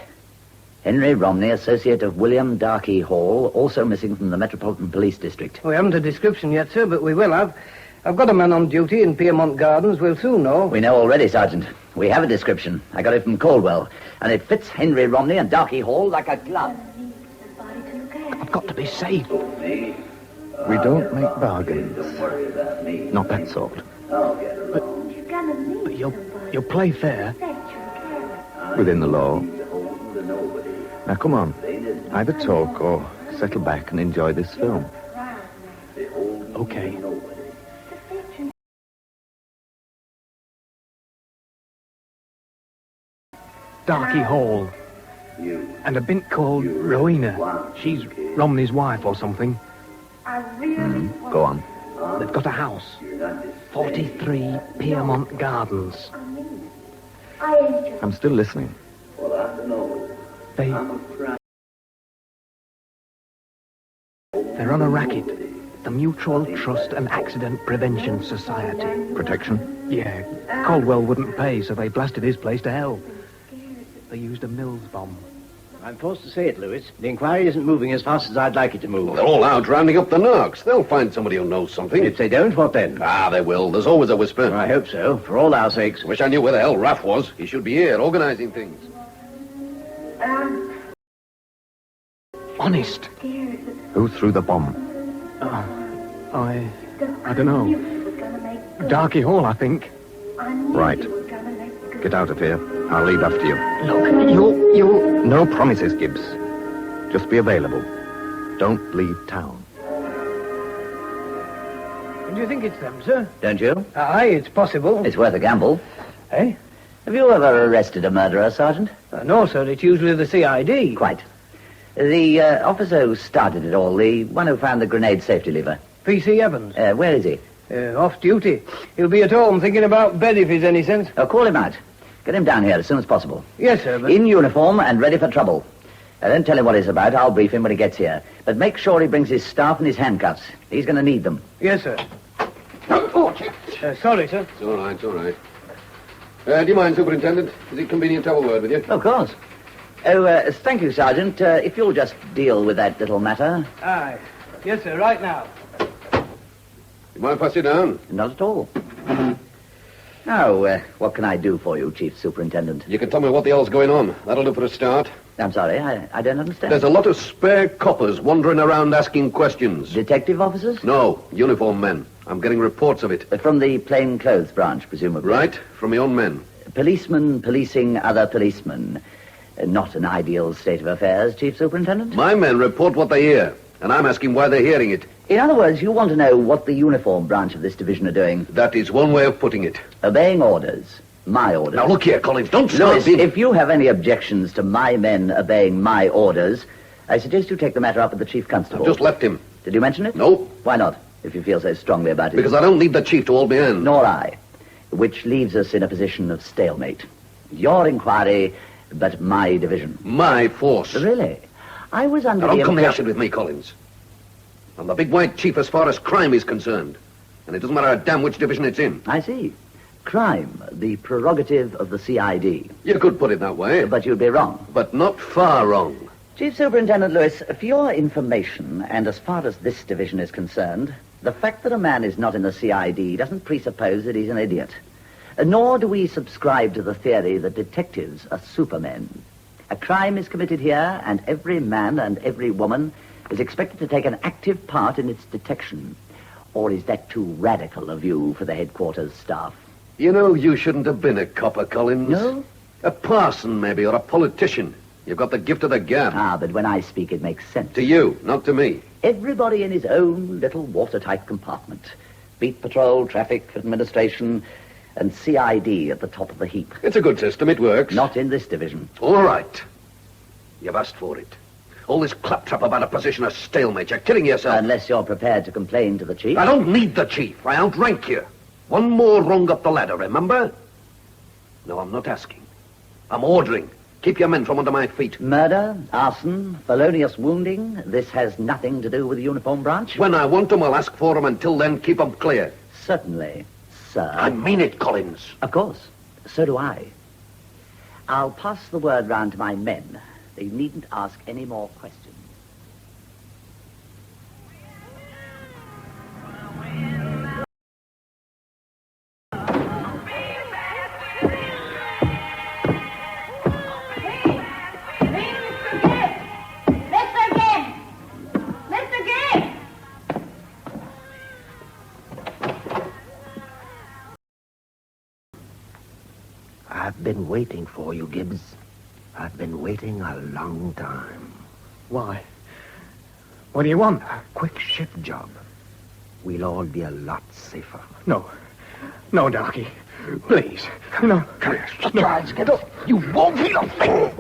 S4: Henry Romney, associate of William Darkie Hall, also missing from the Metropolitan Police District.
S14: We haven't a description yet, sir, but we will have. I've got a man on duty in Piermont Gardens. We'll soon know.
S4: We know already, Sergeant. We have a description. I got it from Caldwell, and it fits Henry Romney and Darkie Hall like a glove.
S16: I've got to be safe.
S7: We don't make bargains. Not that sort.
S16: But you'll play fair.
S7: Within the law. Now, come on. Either talk or settle back and enjoy this film.
S16: Okay. Darkie Hall. And a bint called Rowena. She's Romney's wife or something.
S7: Go on.
S16: They've got a house. 43 Piermont Gardens.
S7: I'm still listening.
S16: They're on a racket. The Mutual Trust and Accident Prevention Society.
S7: Protection?
S16: Yeah. Caldwell wouldn't pay, so they blasted his place to hell. They used a Mills bomb.
S8: I'm forced to say it, Lewis. The inquiry isn't moving as fast as I'd like it to move.
S6: Well, they're all out rounding up the narcs. They'll find somebody who knows something.
S8: If they don't, what then?
S6: Ah, they will. There's always a whisper.
S8: I hope so, for all our sakes.
S6: Wish I knew where the hell Raff was. He should be here, organizing things.
S16: On honest.
S15: Who threw the bomb?
S16: I don't know. Darkie Hall, I think.
S15: Right. Get out of here. I'll leave after you.
S16: Look, you...
S15: No promises, Gibbs. Just be available. Don't leave town.
S14: Do you think it's them, sir?
S4: Don't you?
S14: Aye, it's possible.
S4: It's worth a gamble.
S14: Eh?
S4: Have you ever arrested a murderer, Sergeant?
S14: No, sir. It's usually the CID.
S4: Quite. The officer who started it all, the one who found the grenade safety lever.
S14: P.C. Evans.
S4: Where is he?
S14: Off duty. He'll be at home thinking about bed if he's any sense.
S4: Oh, call him out. Get him down here as soon as possible.
S14: Yes, sir, but...
S4: In uniform and ready for trouble. Don't tell him what he's about. I'll brief him when he gets here. But make sure he brings his staff and his handcuffs. He's going to need them.
S14: Yes, sir. Sorry, sir.
S6: It's all right, it's all right. Do you mind, Superintendent? Is it convenient to have a word with you?
S4: Of course. Oh, thank you, Sergeant. If you'll just deal with that little matter.
S14: Aye. Yes, sir, right now.
S6: You mind if I sit down?
S4: Not at all. Now, what can I do for you, Chief Superintendent?
S6: You can tell me what the hell's going on. That'll do for a start.
S4: I'm sorry, I don't understand.
S6: There's a lot of spare coppers wandering around asking questions.
S4: Detective officers?
S6: No, uniform men. I'm getting reports of it.
S4: From the plainclothes branch, presumably.
S6: Right, from my own men.
S4: Policemen policing other policemen. Not an ideal state of affairs, Chief Superintendent.
S6: My men report what they hear, and I'm asking why they're hearing it.
S4: In other words, you want to know what the uniform branch of this division are doing.
S6: That is one way of putting it.
S4: Obeying orders. My orders.
S6: Now, look here, Collins, don't start
S4: Lewis, if you have any objections to my men obeying my orders, I suggest you take the matter up with the Chief Constable.
S6: I've just left him.
S4: Did you mention it?
S6: No.
S4: Why not, if you feel so strongly about it?
S6: Because I don't need the Chief to hold me hand.
S4: Nor I. Which leaves us in a position of stalemate. Your inquiry, but my division.
S6: My force.
S4: Really? I was under
S6: now,
S4: the
S6: don't come the acid with me, Collins. I'm the big white chief as far as crime is concerned. And it doesn't matter a damn which division it's in.
S4: I see. Crime, the prerogative of the CID.
S6: You could put it that way.
S4: But you'd be wrong.
S6: But not far wrong.
S4: Chief Superintendent Lewis, for your information, and as far as this division is concerned, the fact that a man is not in the CID doesn't presuppose that he's an idiot. Nor do we subscribe to the theory that detectives are supermen. A crime is committed here, and every man and every woman is expected to take an active part in its detection. Or is that too radical a view for the headquarters staff?
S6: You know, you shouldn't have been a copper, Collins.
S4: No?
S6: A parson, maybe, or a politician. You've got the gift of the gab.
S4: Ah, but when I speak, it makes sense.
S6: To you, not to me.
S4: Everybody in his own little watertight compartment. Beat patrol, traffic administration, and CID at the top of the heap.
S6: It's a good system. It works.
S4: Not in this division.
S6: All right. You've asked for it. All this claptrap about a position of stalemate. You're kidding yourself.
S4: Unless you're prepared to complain to the chief.
S6: I don't need the chief. I outrank you. One more rung up the ladder, remember? No, I'm not asking. I'm ordering. Keep your men from under my feet.
S4: Murder, arson, felonious wounding. This has nothing to do with the uniform branch?
S6: When I want them, I'll ask for them. Until then, keep them clear.
S4: Certainly, sir.
S6: I mean it, Collins.
S4: Of course. So do I. I'll pass the word round to my men. They needn't ask any more questions.
S13: I've been waiting for you, Gibbs. I've been waiting a long time.
S16: Why? What do you want?
S13: A quick shift job. We'll all be a lot safer.
S16: No. No, Darkie. Please. No.
S13: Come here.
S16: No.
S13: Charles, get up. You won't feel a thing.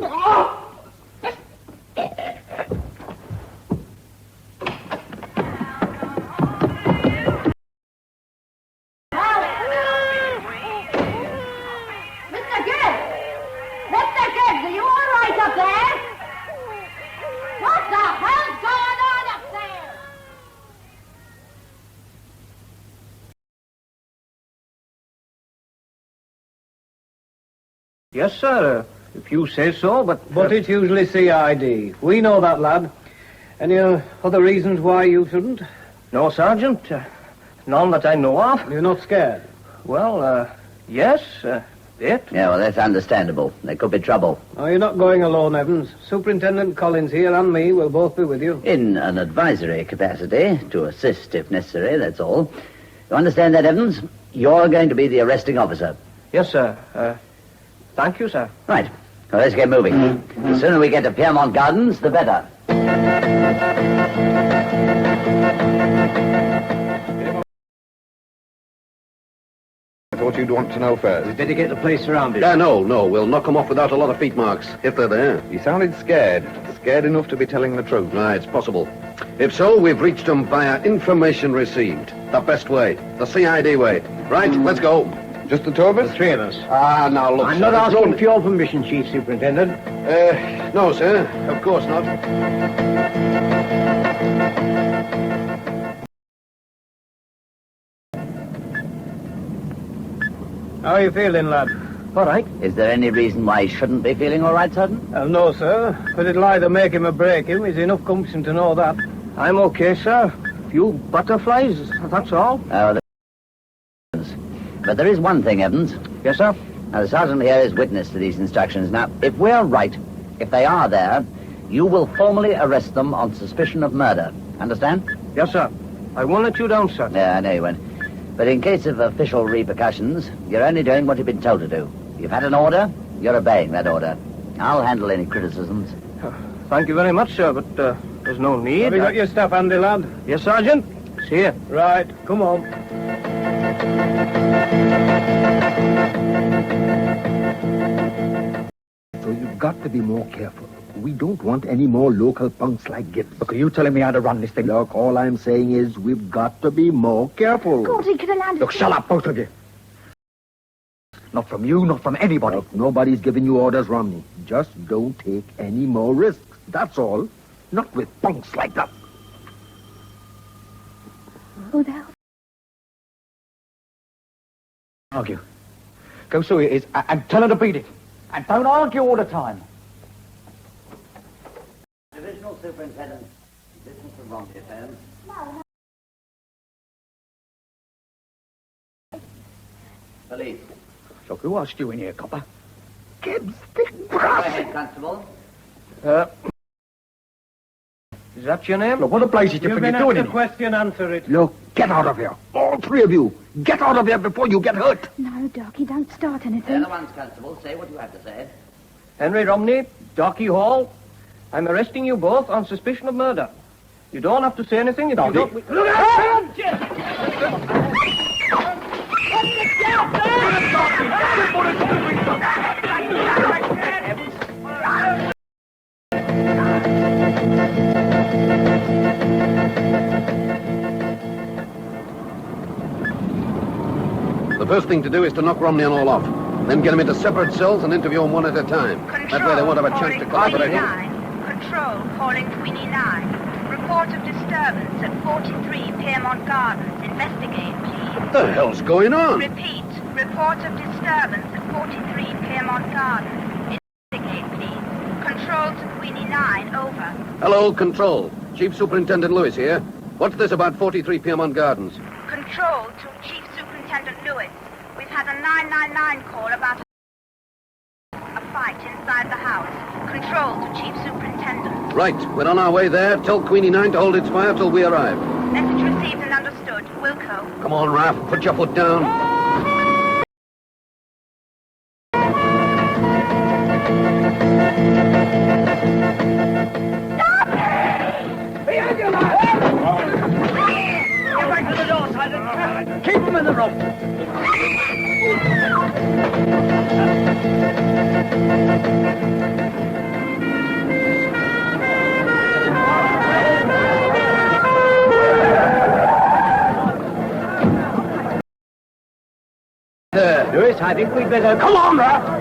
S14: Yes, sir, if you say so, but it's usually CID. We know that, lad. Any other reasons why you shouldn't?
S2: No, Sergeant. None that I know of.
S14: You're not scared?
S2: Well, yes.
S14: Yet?
S9: Yeah, well, that's understandable. There could be trouble.
S14: Oh, you're not going alone, Evans. Superintendent Collins here and me will both be with you.
S9: In an advisory capacity, to assist if necessary, that's all. You understand that, Evans? You're going to be the arresting officer.
S2: Yes, sir. Thank you, sir.
S9: Right. Well, let's get moving. The sooner we get to Piermont Gardens, the better.
S1: I thought you'd want to know first.
S14: We'd better get the place surrounded.
S6: No. We'll knock them off without a lot of feet marks, if they're there.
S1: You sounded scared. Scared enough to be telling the truth.
S6: Right, it's possible. If so, we've reached them via information received. The best way. The CID way. Right, let's go.
S1: Just the two of us?
S14: The three of us.
S6: Now look,
S14: I'm not asking for your permission, Chief Superintendent.
S6: No, sir. Of course not.
S14: How are you feeling, lad?
S2: All right.
S9: Is there any reason why he shouldn't be feeling all right, Sergeant?
S14: No, sir. But it'll either make him or break him. He's enough gumption to know that.
S2: I'm okay, sir. Few butterflies, that's all.
S9: Oh, but there is one thing, Evans.
S2: Yes, sir?
S9: Now, the sergeant here is witness to these instructions. Now, if we're right, if they are there, you will formally arrest them on suspicion of murder. Understand?
S2: Yes, sir. I won't let you down, sir.
S9: Yeah, I know you won't. But in case of official repercussions, you're only doing what you've been told to do. You've had an order, you're obeying that order. I'll handle any criticisms.
S2: Thank you very much, sir, but there's no need.
S14: Have you got your stuff handy, lad?
S2: Yes, Sergeant. It's here.
S14: Right, come on.
S13: So you've got to be more careful. We don't want any more local punks like Gibbs.
S5: Look, are you telling me how to run this thing?
S13: Look, all I'm saying is we've got to be more careful.
S12: Gordy could have landed...
S5: Look, shut up, both of you. Not from you, not from anybody.
S13: Look, nobody's giving you orders, Romney. Just don't take any more risks. That's all. Not with punks like that.
S12: Who the hell?
S5: Argue. Go see who it is and tell her to beat it. And don't argue all the time.
S9: Divisional Superintendent, business from Romney affairs. Police.
S5: Look, who asked you in here, copper?
S13: Gibbs,
S9: Go ahead, Constable.
S2: Is that your name?
S5: Look, what the blazes you
S14: You've
S5: think
S14: been
S5: you're doing
S14: asked
S5: in
S14: a
S5: here?
S14: question, answer it.
S13: Look, get out of here. All three of you. Get out of here before you get hurt.
S12: No, Darkie, don't start
S9: The
S12: anything.
S9: other ones, Constable. Say what you have to say.
S2: Henry Romney, Darkie Hall. I'm arresting you both on suspicion of murder. You don't have to say anything if you don't...
S14: Look out!
S6: The first thing to do is to knock Romney and all off. Then get them into separate cells and interview them one at a time. That way they won't have a chance to collaborate.
S3: Control, calling Queenie 9. Report of disturbance at 43 Piermont Gardens. Investigate, please.
S6: What the hell's going on?
S3: Repeat. Report of disturbance at 43 Piermont Gardens. Investigate, please. Control to Queenie 9. Over.
S6: Hello, Control. Chief Superintendent Lewis here. What's this about 43 Piermont Gardens?
S3: Control to Chief Superintendent Lewis. We've had a 999 call about a fight inside the house. Control to Chief Superintendent.
S6: Right, we're on our way there. Tell Queenie 9 to hold its fire till we arrive.
S3: Message received and understood. Wilco.
S6: Come on, Raff. Put your foot down.
S14: Behind you, lad! Get back to the door, Sergeant. Keep them in the rope.
S2: Lewis, I think we'd better...
S14: Come on, Raff!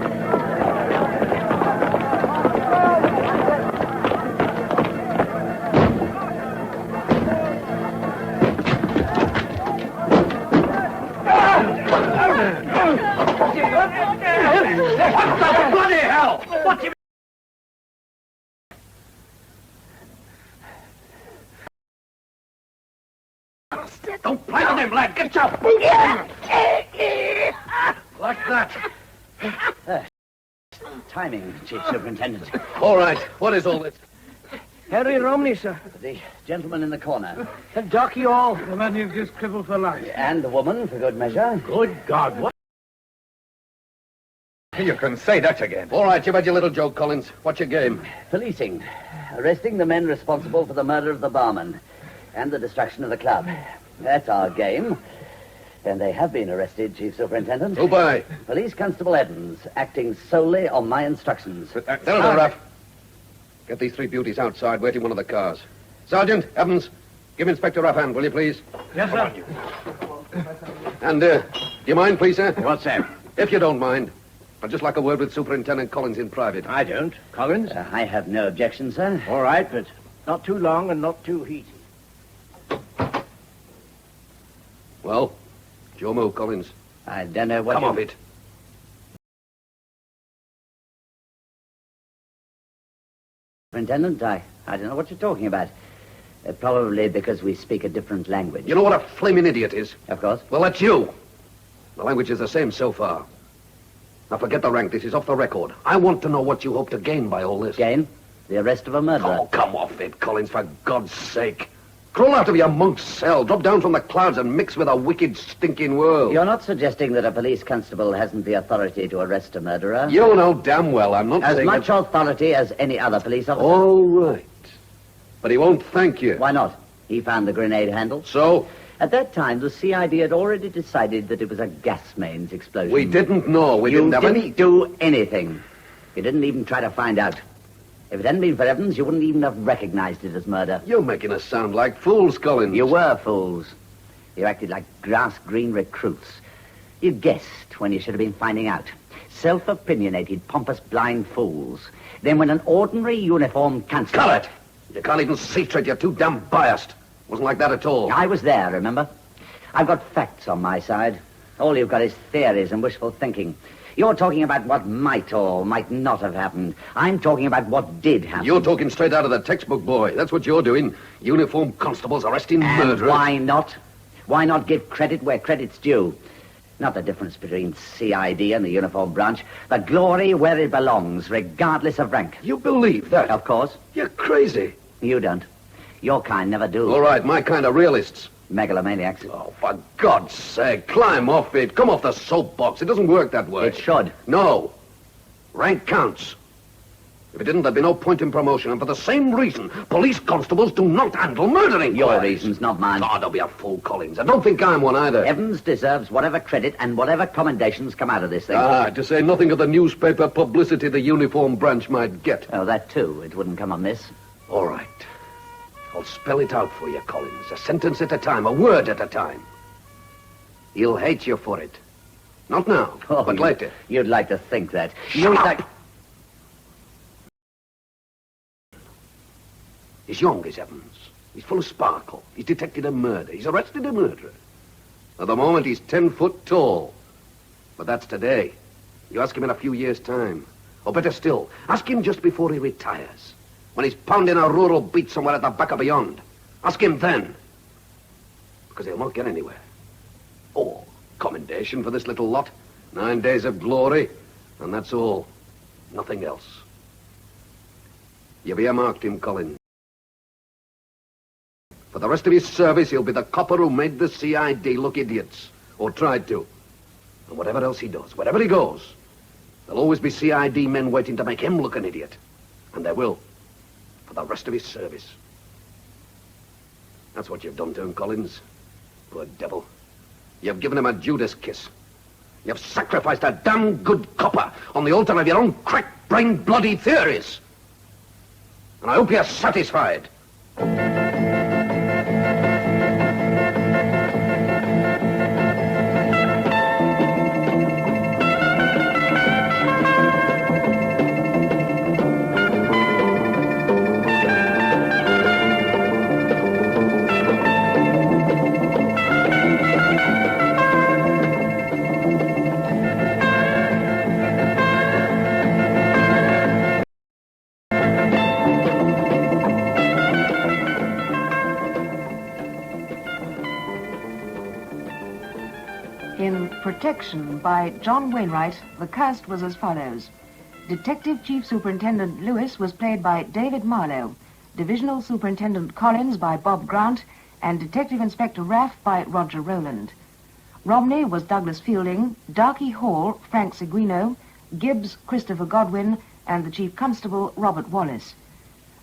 S5: What the bloody hell? What do you... Don't play with him, lad. Get your boots on. Like that.
S9: Timing, Chief Superintendent.
S6: All right, what is all this?
S2: Harry Romney, sir.
S9: The gentleman in the corner.
S2: And Darkie all.
S14: The man you've just crippled for life.
S9: And the woman, for good measure.
S11: Good God, what?
S7: You can say that again.
S6: All right, you've had your little joke, Collins. What's your game?
S9: Policing. Arresting the men responsible for the murder of the barman and the destruction of the club. That's our game. And they have been arrested, Chief Superintendent.
S6: Who by?
S9: Police Constable Evans, acting solely on my instructions.
S6: That'll do, Raff. Get these three beauties outside, waiting one of the cars. Sergeant, Evans, give Inspector Raff a hand, will you, please?
S14: Yes, sir.
S6: And, do you mind, please, sir?
S8: What's that?
S6: If you don't mind, I'd just like a word with Superintendent Collins in private.
S8: I don't. Collins?
S9: I have no objection, sir.
S8: All right, but not too long and not too heaty.
S6: Well, it's your move, Collins.
S9: I don't know what
S6: Come
S9: you...
S6: off it.
S9: Superintendent, I don't know what you're talking about. Probably because we speak a different language.
S6: You know what a flaming idiot is?
S9: Of course.
S6: Well, that's you. The language is the same so far. Now, forget the rank. This is off the record. I want to know what you hope to gain by all this.
S9: Gain? The arrest of a murderer.
S6: Oh, come off it, Collins, for God's sake. Crawl out of your monk's cell, drop down from the clouds and mix with a wicked, stinking world.
S9: You're not suggesting that a police constable hasn't the authority to arrest a murderer?
S6: You know damn well I'm not
S9: As
S6: saying
S9: much
S6: that...
S9: authority as any other police officer.
S6: All right. But he won't thank you.
S9: Why not? He found the grenade handle.
S6: So?
S9: At that time, the CID had already decided that it was a gas mains explosion.
S6: We didn't know. We
S9: You
S6: didn't have any...
S9: do anything. You didn't even try to find out. If it hadn't been for Evans, you wouldn't even have recognized it as murder.
S6: You're making us sound like fools, Collins.
S9: You were fools. You acted like grass-green recruits. You guessed when you should have been finding out. Self-opinionated, pompous, blind fools. Then when an ordinary uniformed constable...
S6: Cut it! You can't even see straight. You're too damn biased. Wasn't like that at all.
S9: I was there, remember? I've got facts on my side. All you've got is theories and wishful thinking. You're talking about what might or might not have happened. I'm talking about what did happen.
S6: You're talking straight out of the textbook, boy. That's what you're doing. Uniformed constables arresting murderers.
S9: Why not? Why not give credit where credit's due? Not the difference between CID and the uniform branch. The glory where it belongs, regardless of rank.
S6: You believe that?
S9: Of course.
S6: You're crazy.
S9: You don't. Your kind never do.
S6: All right, my kind of realists.
S9: Megalomaniacs.
S6: Oh, for God's sake, climb off it. Come off the soapbox. It doesn't work that way.
S9: It should.
S6: No. Rank counts. If it didn't, there'd be no point in promotion. And for the same reason, police constables do not handle murdering.
S9: Your reasons, not mine.
S6: Oh, don't be a fool, Collins. I don't think I'm one either.
S9: Evans deserves whatever credit and whatever commendations come out of this thing.
S6: To say nothing of the newspaper publicity the uniform branch might get.
S9: Oh, that too. It wouldn't come amiss.
S6: All right. I'll spell it out for you, Collins. A sentence at a time, a word at a time. He'll hate you for it. Not now, but later.
S9: You'd like to think that.
S6: Shut up! He's young, is Evans. He's full of sparkle. He's detected a murder. He's arrested a murderer. At the moment, he's 10 foot tall. But that's today. You ask him in a few years' time. Or better still, ask him just before he retires. When he's pounding a rural beat somewhere at the back of beyond. Ask him then. Because he'll not get anywhere. Oh, commendation for this little lot. 9 days of glory. And that's all. Nothing else. You've earmarked him, Collins. For the rest of his service, he'll be the copper who made the CID look idiots. Or tried to. And whatever else he does, wherever he goes, there'll always be CID men waiting to make him look an idiot. And there will. For the rest of his service. That's what you've done to him, Collins. Poor devil. You've given him a Judas kiss. You've sacrificed a damn good copper on the altar of your own crack-brained bloody theories. And I hope you're satisfied.
S19: Protection by John Wainwright. The cast was as follows. Detective Chief Superintendent Lewis was played by David Mahlowe, Divisional Superintendent Collins by Bob Grant, and Detective Inspector Raff by Roger Rowland. Romney was Douglas Fielding, Darkie Hall, Frank Singuineau, Gibbs, Christopher Godwin, and the Chief Constable, Robert Wallace.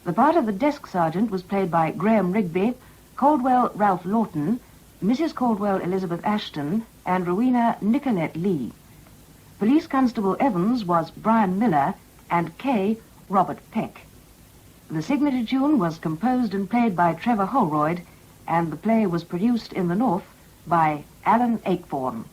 S19: The part of the desk sergeant was played by Graham Rigby, Caldwell Ralph Lawton, Mrs. Caldwell Elizabeth Ashton, and Rowena Nicolette Lee. Police Constable Evans was Brian Miller, and Kaye Robert Peck. The signature tune was composed and played by Trevor Holroyd, and the play was produced in the North by Alan Ayckbourn.